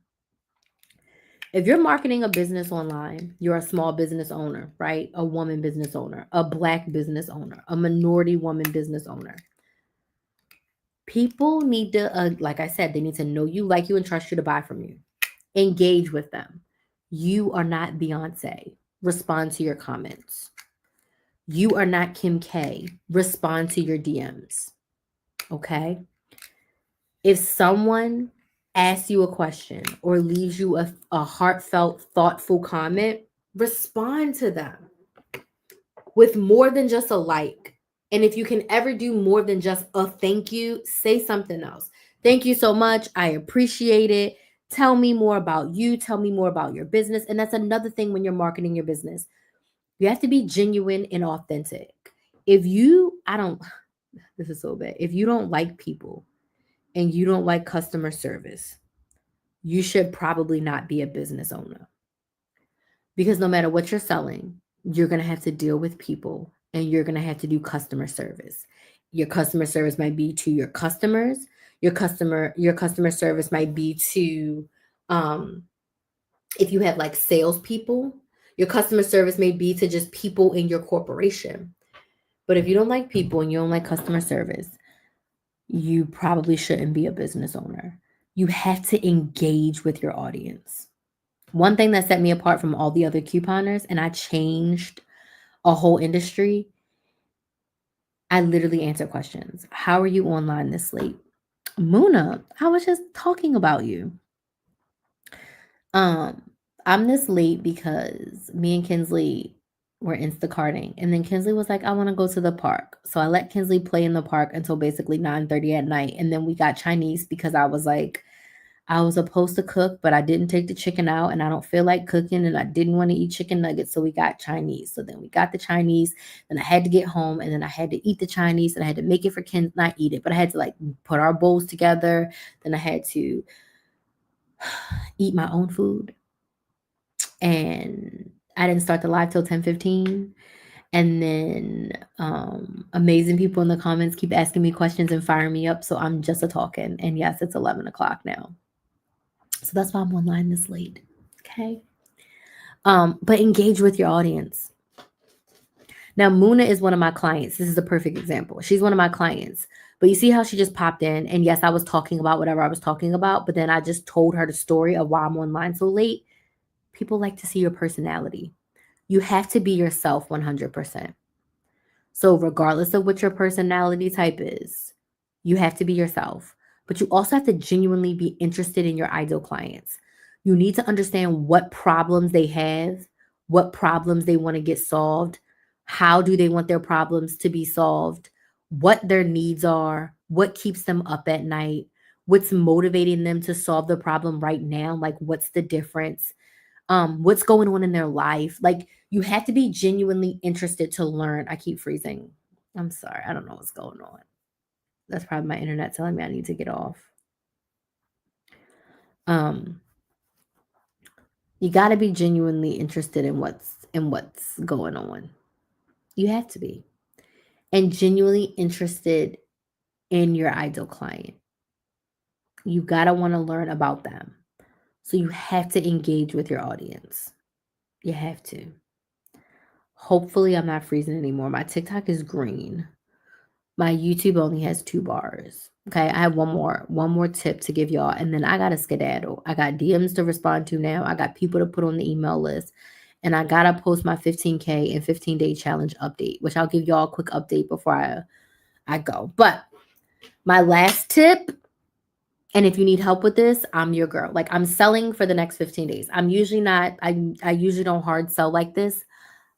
A: If you're marketing a business online, you're a small business owner, right? A woman business owner, a Black business owner, a minority woman business owner. People need to, like I said, they need to know you, like you, and trust you to buy from you. Engage with them. You are not Beyonce. Respond to your comments. You are not Kim K. Respond to your DMs. Okay? If someone asks you a question or leaves you a heartfelt, thoughtful comment, respond to them with more than just a like. And if you can ever do more than just a thank you, say something else. Thank you so much. I appreciate it. Tell me more about you. Tell me more about your business. And that's another thing when you're marketing your business. You have to be genuine and authentic. This is so bad. If you don't like people and you don't like customer service, you should probably not be a business owner. Because no matter what you're selling, you're going to have to deal with people and you're going to have to do customer service. Your customer service might be to your customers. Your customer service might be to if you have like salespeople. Your customer service may be to just people in your corporation. But if you don't like people and you don't like customer service, you probably shouldn't be a business owner. You have to engage with your audience. One thing that set me apart from all the other couponers, and I changed a whole industry, I literally answer questions. How are you online this late? Muna, I was just talking about you. I'm this late because me and Kinsley were Instacarting, and then Kinsley was like, I want to go to the park. So I let Kinsley play in the park until basically 9:30 at night. And then we got Chinese because I was like, I was supposed to cook, but I didn't take the chicken out and I don't feel like cooking and I didn't want to eat chicken nuggets. So we got Chinese. So then we got the Chinese, then I had to get home and then I had to eat the Chinese and I had to make it for Ken, not eat it, but I had to like put our bowls together. Then I had to eat my own food. And I didn't start the live till 10:15. And then amazing people in the comments keep asking me questions and firing me up. So I'm just a talking. And yes, it's 11 o'clock now. So that's why I'm online this late. Okay. But engage with your audience. Now, Muna is one of my clients. This is a perfect example. She's one of my clients. But you see how she just popped in? And yes, I was talking about whatever I was talking about, but then I just told her the story of why I'm online so late. People like to see your personality. You have to be yourself 100%. So regardless of what your personality type is, you have to be yourself. But you also have to genuinely be interested in your ideal clients. You need to understand what problems they have, what problems they want to get solved, how do they want their problems to be solved, what their needs are, what keeps them up at night, what's motivating them to solve the problem right now, like what's the difference, what's going on in their life. Like You have to be genuinely interested to learn. I keep freezing. I'm sorry. I don't know what's going on. That's probably my internet telling me I need to get off. You got to be genuinely interested in what's going on. You have to be. And genuinely interested in your ideal client. You got to want to learn about them. So you have to engage with your audience. You have to. Hopefully I'm not freezing anymore. My TikTok is green. My YouTube only has 2 bars. Okay, I have one more tip to give y'all, and then I got to skedaddle. I got DMs to respond to now. I got people to put on the email list, and I got to post my 15K and 15-day challenge update, which I'll give y'all a quick update before I go. But my last tip, and if you need help with this, I'm your girl. Like, I'm selling for the next 15 days. I'm usually not, I usually don't hard sell like this,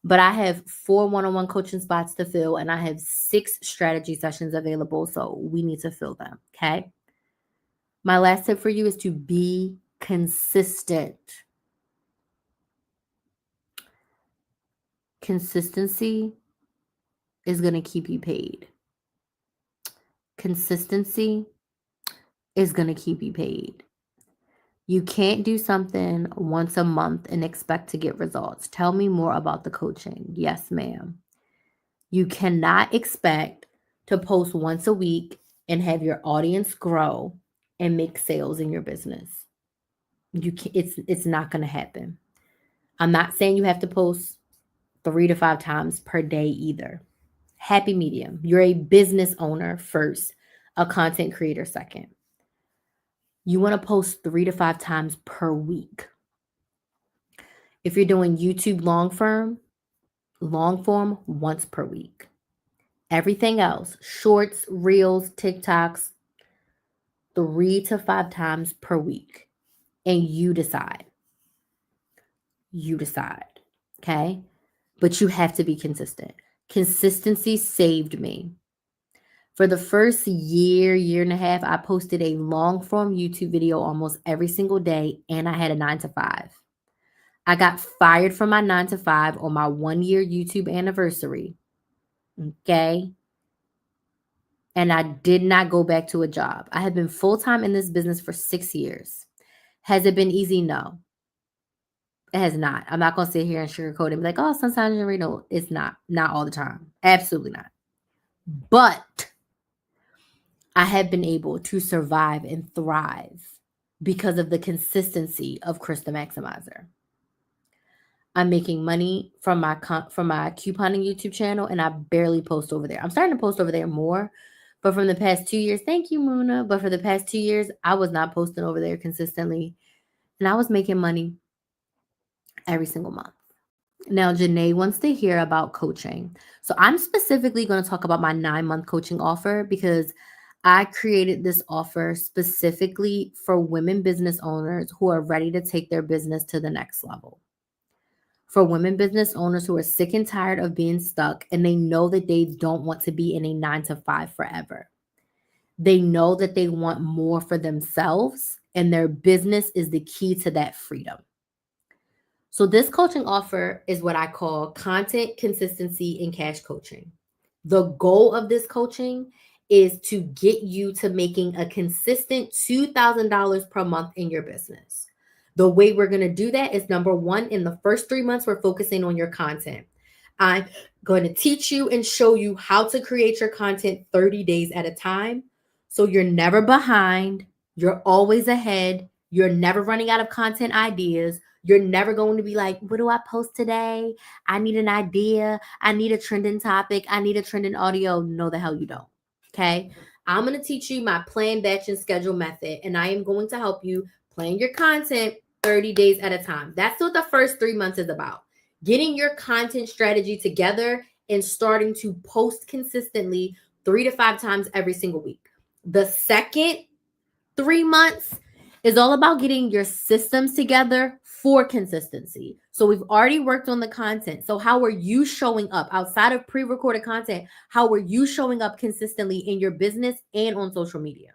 A: but I have 4 one-on-one coaching spots to fill, and I have 6 strategy sessions available. So we need to fill them. Okay. My last tip for you is to be consistent. Consistency is going to keep you paid. Consistency is going to keep you paid. You can't do something once a month and expect to get results. Tell me more about the coaching. Yes, ma'am. You cannot expect to post once a week and have your audience grow and make sales in your business. It's not going to happen. I'm not saying you have to post 3 to 5 times per day either. Happy medium. You're a business owner first, a content creator second. You want to post 3 to 5 times per week. If you're doing YouTube long form, once per week. Everything else, shorts, reels, TikToks, 3 to 5 times per week. And you decide. You decide. Okay? But you have to be consistent. Consistency saved me. For the first year and a half, I posted a long form YouTube video almost every single day, and I had a 9 to 5. I got fired from my 9 to 5 on my 1-year YouTube anniversary. Okay? And I did not go back to a job. I have been full-time in this business for 6 years. Has it been easy? No. It has not. I'm not going to sit here and sugarcoat it and be like, oh, sometimes you know, it's not. Not all the time. Absolutely not. But I have been able to survive and thrive because of the consistency of Chris the Maximizer. I'm making money from my couponing YouTube channel, and I barely post over there. I'm starting to post over there more, but from the past 2 years, thank you, Muna. But for the past 2 years, I was not posting over there consistently, and I was making money every single month. Now, Janae wants to hear about coaching. So I'm specifically going to talk about my 9-month coaching offer because I created this offer specifically for women business owners who are ready to take their business to the next level. For women business owners who are sick and tired of being stuck and they know that they don't want to be in a 9 to 5 forever. They know that they want more for themselves, and their business is the key to that freedom. So this coaching offer is what I call content, consistency, and cash coaching. The goal of this coaching is to get you to making a consistent $2,000 per month in your business. The way we're going to do that is, number one, in the first 3 months, we're focusing on your content. I'm going to teach you and show you how to create your content 30 days at a time. So you're never behind. You're always ahead. You're never running out of content ideas. You're never going to be like, what do I post today? I need an idea. I need a trending topic. I need a trending audio. No, the hell you don't. Okay. I'm going to teach you my plan, batch, and schedule method, and I am going to help you plan your content 30 days at a time. That's what the first 3 months is about. Getting your content strategy together and starting to post consistently 3 to 5 times every single week. The second 3 months is all about getting your systems together for consistency. So we've already worked on the content. So how are you showing up outside of pre-recorded content? How are you showing up consistently in your business and on social media?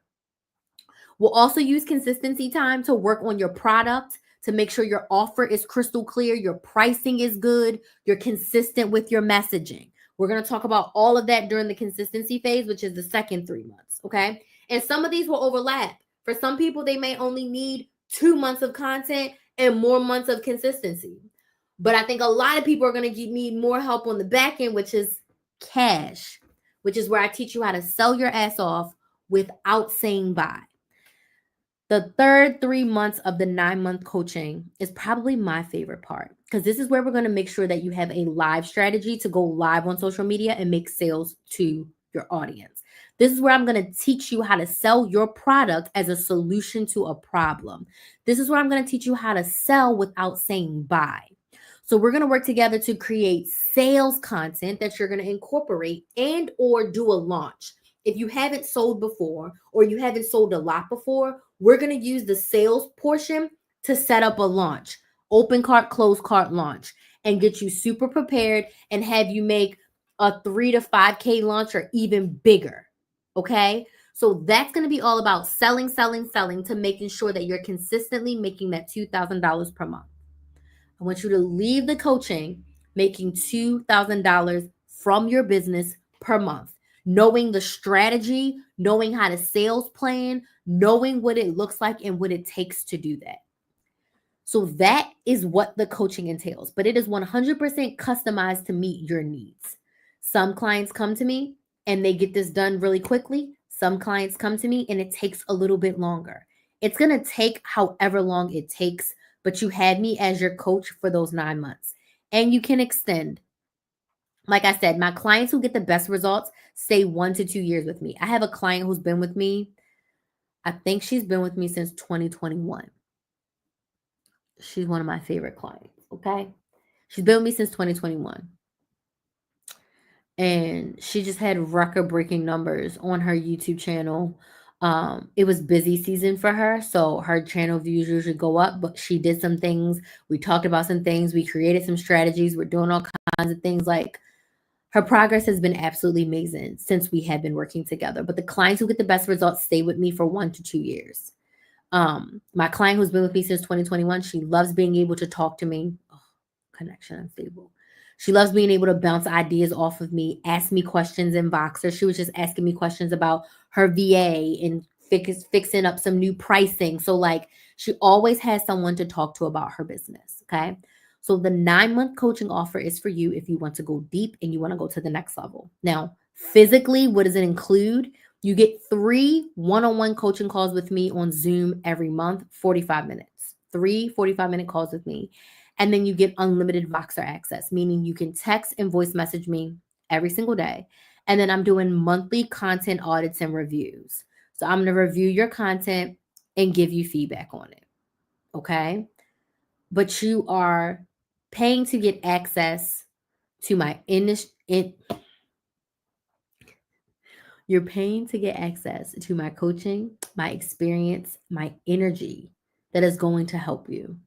A: We'll also use consistency time to work on your product, to make sure your offer is crystal clear, your pricing is good, you're consistent with your messaging. We're going to talk about all of that during the consistency phase, which is the second 3 months. Okay. And some of these will overlap. For some people, they may only need 2 months of content and more months of consistency. But I think a lot of people are going to need more help on the back end, which is cash, which is where I teach you how to sell your ass off without saying bye. The third 3 months of the 9-month coaching is probably my favorite part, because this is where we're going to make sure that you have a live strategy to go live on social media and make sales to your audience. This is where I'm going to teach you how to sell your product as a solution to a problem. This is where I'm going to teach you how to sell without saying bye. So we're going to work together to create sales content that you're going to incorporate and or do a launch. If you haven't sold before or you haven't sold a lot before, we're going to use the sales portion to set up a launch, open cart, close cart launch, and get you super prepared and have you make a 3 to 5K launch or even bigger. Okay. So that's going to be all about selling to making sure that you're consistently making that $2,000 per month. I want you to leave the coaching making $2,000 from your business per month, knowing the strategy, knowing how to sales plan, knowing what it looks like and what it takes to do that. So that is what the coaching entails, but it is 100% customized to meet your needs. Some clients come to me and they get this done really quickly. Some clients come to me and it takes a little bit longer. It's going to take however long it takes, but you had me as your coach for those 9 months, and you can extend. Like I said, my clients who get the best results stay 1 to 2 years with me. I have a client who's been with me. I think she's been with me since 2021. She's one of my favorite clients. Okay. She's been with me since 2021. And she just had record-breaking numbers on her YouTube channel. It was busy season for her, so her channel views usually go up, but she did some things. We talked about some things. We created some strategies. We're doing all kinds of things. Like, her progress has been absolutely amazing since we have been working together. But the clients who get the best results stay with me for 1 to 2 years. My client who's been with me since 2021, she loves being able to talk to me. Oh, connection unstable. She loves being able to bounce ideas off of me, ask me questions in Voxer. She was just asking me questions about her VA and fixing up some new pricing. So like, she always has someone to talk to about her business. Okay. So the 9-month coaching offer is for you if you want to go deep and you want to go to the next level. Now, physically, what does it include? You get 3 one-on-one coaching calls with me on Zoom every month, 45 minutes. 3 45-minute calls with me. And then you get unlimited Voxer access, meaning you can text and voice message me every single day. And then I'm doing monthly content audits and reviews. So I'm going to review your content and give you feedback on it. Okay? But you are paying to get access to my you're paying to get access to my coaching, my experience, my energy that is going to help you.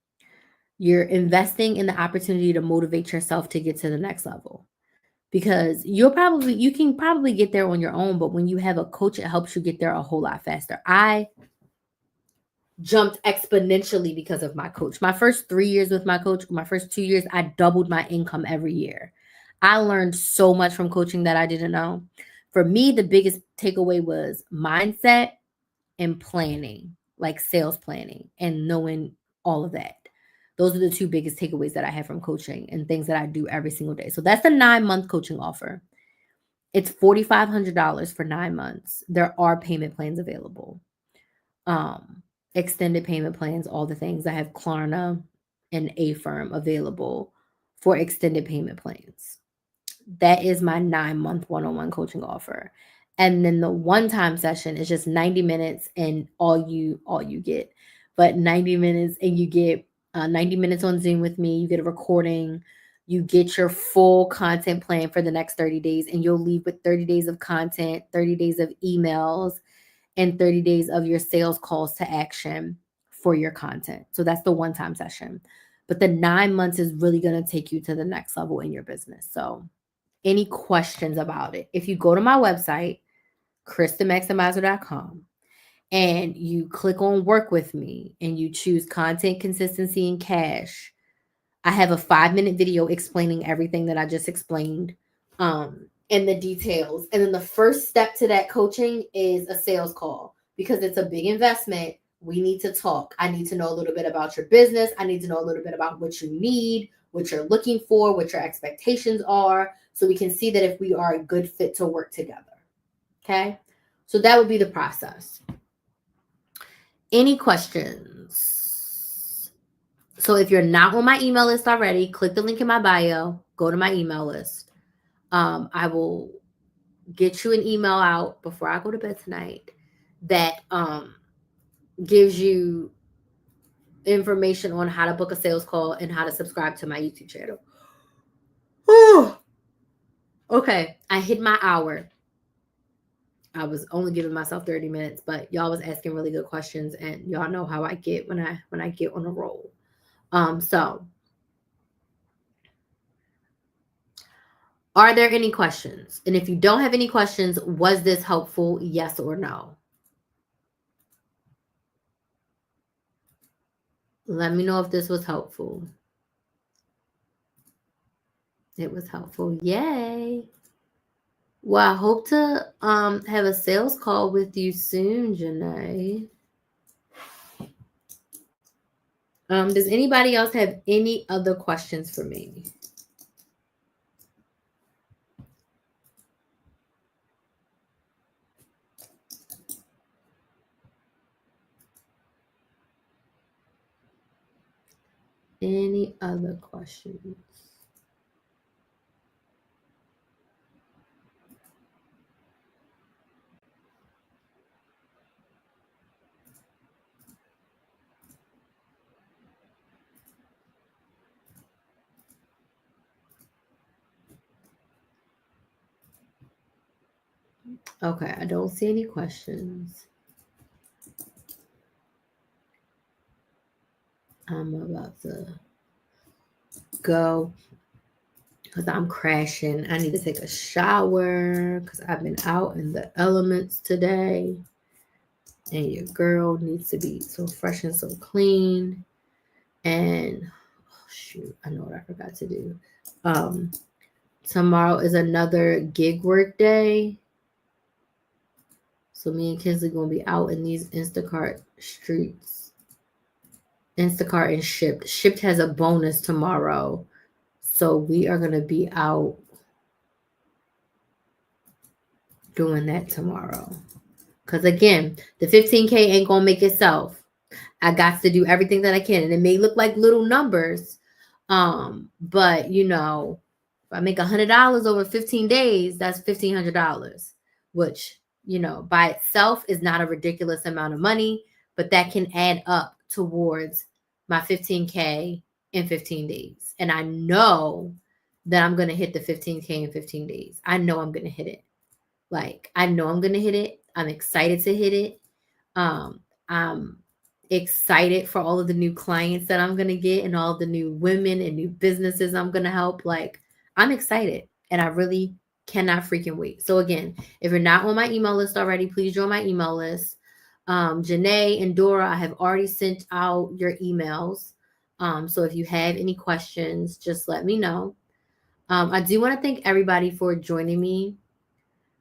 A: You're investing in the opportunity to motivate yourself to get to the next level, because you can probably get there on your own, but when you have a coach, it helps you get there a whole lot faster. I jumped exponentially because of my coach. My first 3 years with my coach, my first 2 years, I doubled my income every year. I learned so much from coaching that I didn't know. For me, the biggest takeaway was mindset and planning, like sales planning and knowing all of that. Those are the 2 biggest takeaways that I have from coaching and things that I do every single day. So that's the 9-month coaching offer. It's $4,500 for 9 months. There are payment plans available. Extended payment plans, all the things. I have Klarna and Affirm available for extended payment plans. That is my 9-month one-on-one coaching offer. And then the one-time session is just 90 minutes and all you get. But 90 minutes and you get 90 minutes on Zoom with me. You get a recording. You get your full content plan for the next 30 days. And you'll leave with 30 days of content, 30 days of emails, and 30 days of your sales calls to action for your content. So that's the one-time session. But the 9 months is really going to take you to the next level in your business. So any questions about it? If you go to my website, KristenMaximizer.com, and you click on work with me and you choose content, consistency, and cash, I have a 5-minute video explaining everything that I just explained, and the details. And then the first step to that coaching is a sales call, because it's a big investment. We need to talk. I need to know a little bit about your business. I need to know a little bit about what you need, what you're looking for, what your expectations are, so we can see that if we are a good fit to work together. Okay? So that would be the process. Any questions? So if you're not on my email list already, click the link in my bio, go to my email list. I will get you an email out before I go to bed tonight that gives you information on how to book a sales call and how to subscribe to my YouTube channel. Okay, I hit my hour. I was only giving myself 30 minutes, but y'all was asking really good questions, and y'all know how I get when I get on a roll. So are there any questions? And if you don't have any questions, was this helpful? Yes or no? Let me know if this was helpful. It was helpful. Yay. Well, I hope to have a sales call with you soon, Janae. Does anybody else have any other questions for me? Any other questions? Okay, I don't see any questions. I'm about to go because I'm crashing. I need to take a shower because I've been out in the elements today. And your girl needs to be so fresh and so clean. And oh shoot, I know what I forgot to do. Tomorrow is another gig work day. So me and Kinsley gonna be out in these Instacart streets. Instacart and Shipt. Shipt has a bonus tomorrow. So we are gonna be out doing that tomorrow. Because again, the 15K ain't gonna make itself. I got to do everything that I can. And it may look like little numbers. But you know, if I make $100 over 15 days, that's $1,500, which, you know, by itself is not a ridiculous amount of money, but that can add up towards my 15K in 15 days. And I know that I'm going to hit the 15K in 15 days. I know I'm going to hit it. Like, I know I'm going to hit it. I'm excited to hit it. I'm excited for all of the new clients that I'm going to get and all the new women and new businesses I'm going to help. Like, I'm excited and I really cannot freaking wait. So again, if you're not on my email list already, please join my email list. Janae and Dora, I have already sent out your emails. So if you have any questions, just let me know. I do want to thank everybody for joining me,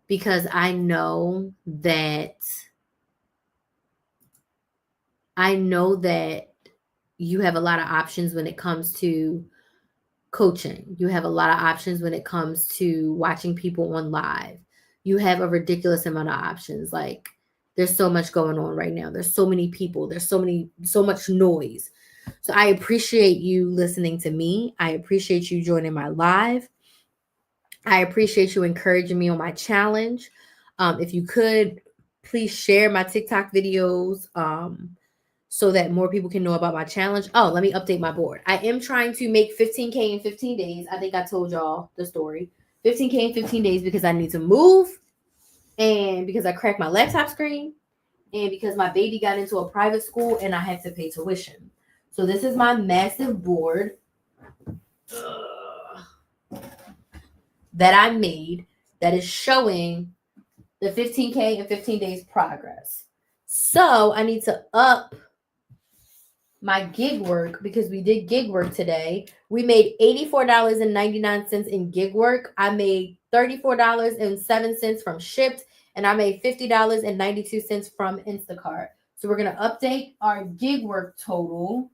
A: because I know that you have a lot of options when it comes to coaching. You have a lot of options when it comes to watching people on live. You have a ridiculous amount of options. Like, there's so much going on right now. There's so many people. There's so much noise. So I appreciate you listening to me. I appreciate you joining my live. I appreciate you encouraging me on my challenge. If you could, please share my TikTok videos so that more people can know about my challenge. Oh, let me update my board. I am trying to make 15K in 15 days. I think I told y'all the story. 15K in 15 days because I need to move, and because I cracked my laptop screen, and because my baby got into a private school and I have to pay tuition. So this is my massive board that I made that is showing the 15K in 15 days progress. So I need to up my gig work because we did gig work today. We made $84.99 in gig work. I made $34.07 from Shipt, and I made $50.92 from Instacart. So we're gonna update our gig work total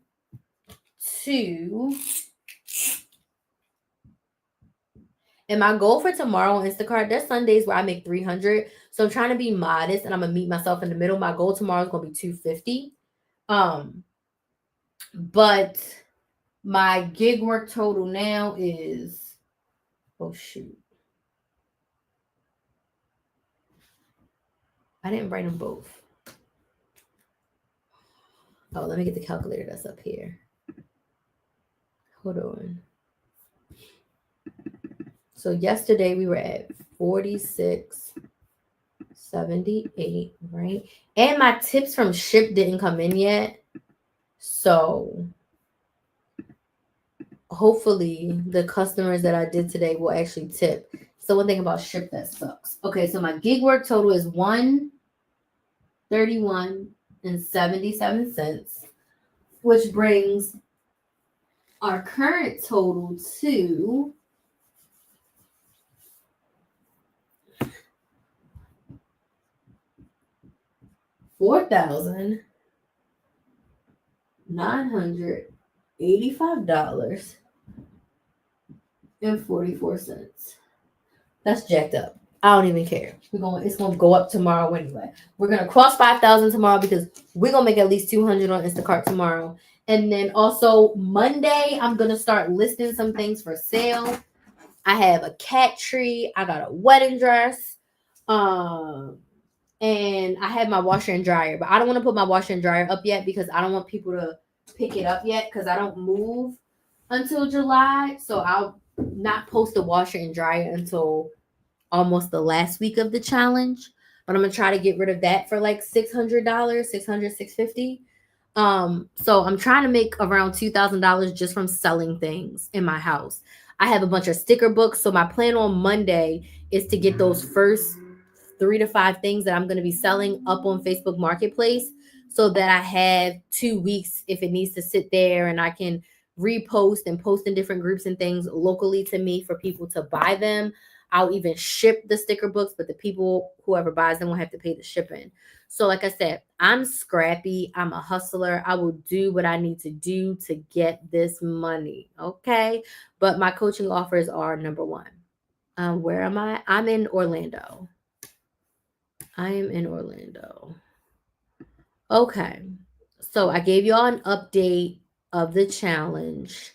A: to. And my goal for tomorrow on Instacart, there's Sundays where I make 300. So I'm trying to be modest and I'm gonna meet myself in the middle. My goal tomorrow is gonna be 250. But my gig work total now is, oh shoot. I didn't write them both. Oh, let me get the calculator that's up here. Hold on. So yesterday we were at 46.78, right? And my tips from Shipt didn't come in yet. So hopefully the customers that I did today will actually tip. So one thing about Shipt that sucks. Okay, so my gig work total is $131.77, which brings our current total to $4,985.44. That's jacked up. I don't even care. It's gonna go up tomorrow anyway. We're gonna cross 5,000 tomorrow because we're gonna make at least 200 on Instacart tomorrow. And then also Monday, I'm gonna start listing some things for sale. I have a cat tree. I got a wedding dress. And I have my washer and dryer, but I don't want to put my washer and dryer up yet because I don't want people to pick it up yet because I don't move until July. So I'll not post the washer and dryer until almost the last week of the challenge. But I'm gonna try to get rid of that for like $600, $650. So I'm trying to make around $2,000 just from selling things in my house. I have a bunch of sticker books, so my plan on Monday is to get those first 3 to 5 things that I'm going to be selling up on Facebook Marketplace so that I have 2 weeks if it needs to sit there and I can repost and post in different groups and things locally to me for people to buy them. I'll even ship the sticker books, but the people, whoever buys them, will have to pay the shipping. So like I said, I'm scrappy. I'm a hustler. I will do what I need to do to get this money. Okay. But my coaching offers are number one. Where am I? I'm in Orlando. I am in Orlando. Okay. So I gave y'all an update of the challenge.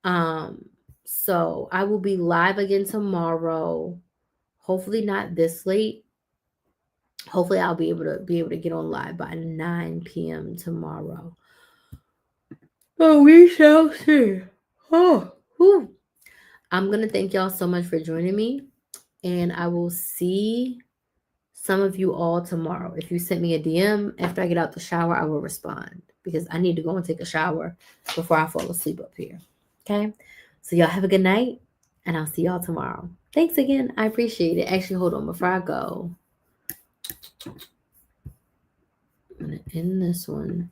A: So I will be live again tomorrow. Hopefully not this late. Hopefully I'll be able to get on live by 9 p.m. tomorrow. Oh, we shall see. Oh, whew. I'm gonna thank y'all so much for joining me, and I will see some of you all tomorrow. If you sent me a DM after I get out the shower, I will respond because I need to go and take a shower before I fall asleep up here. Okay. So y'all have a good night and I'll see y'all tomorrow. Thanks again. I appreciate it. Actually, hold on before I go. I'm going to end this one.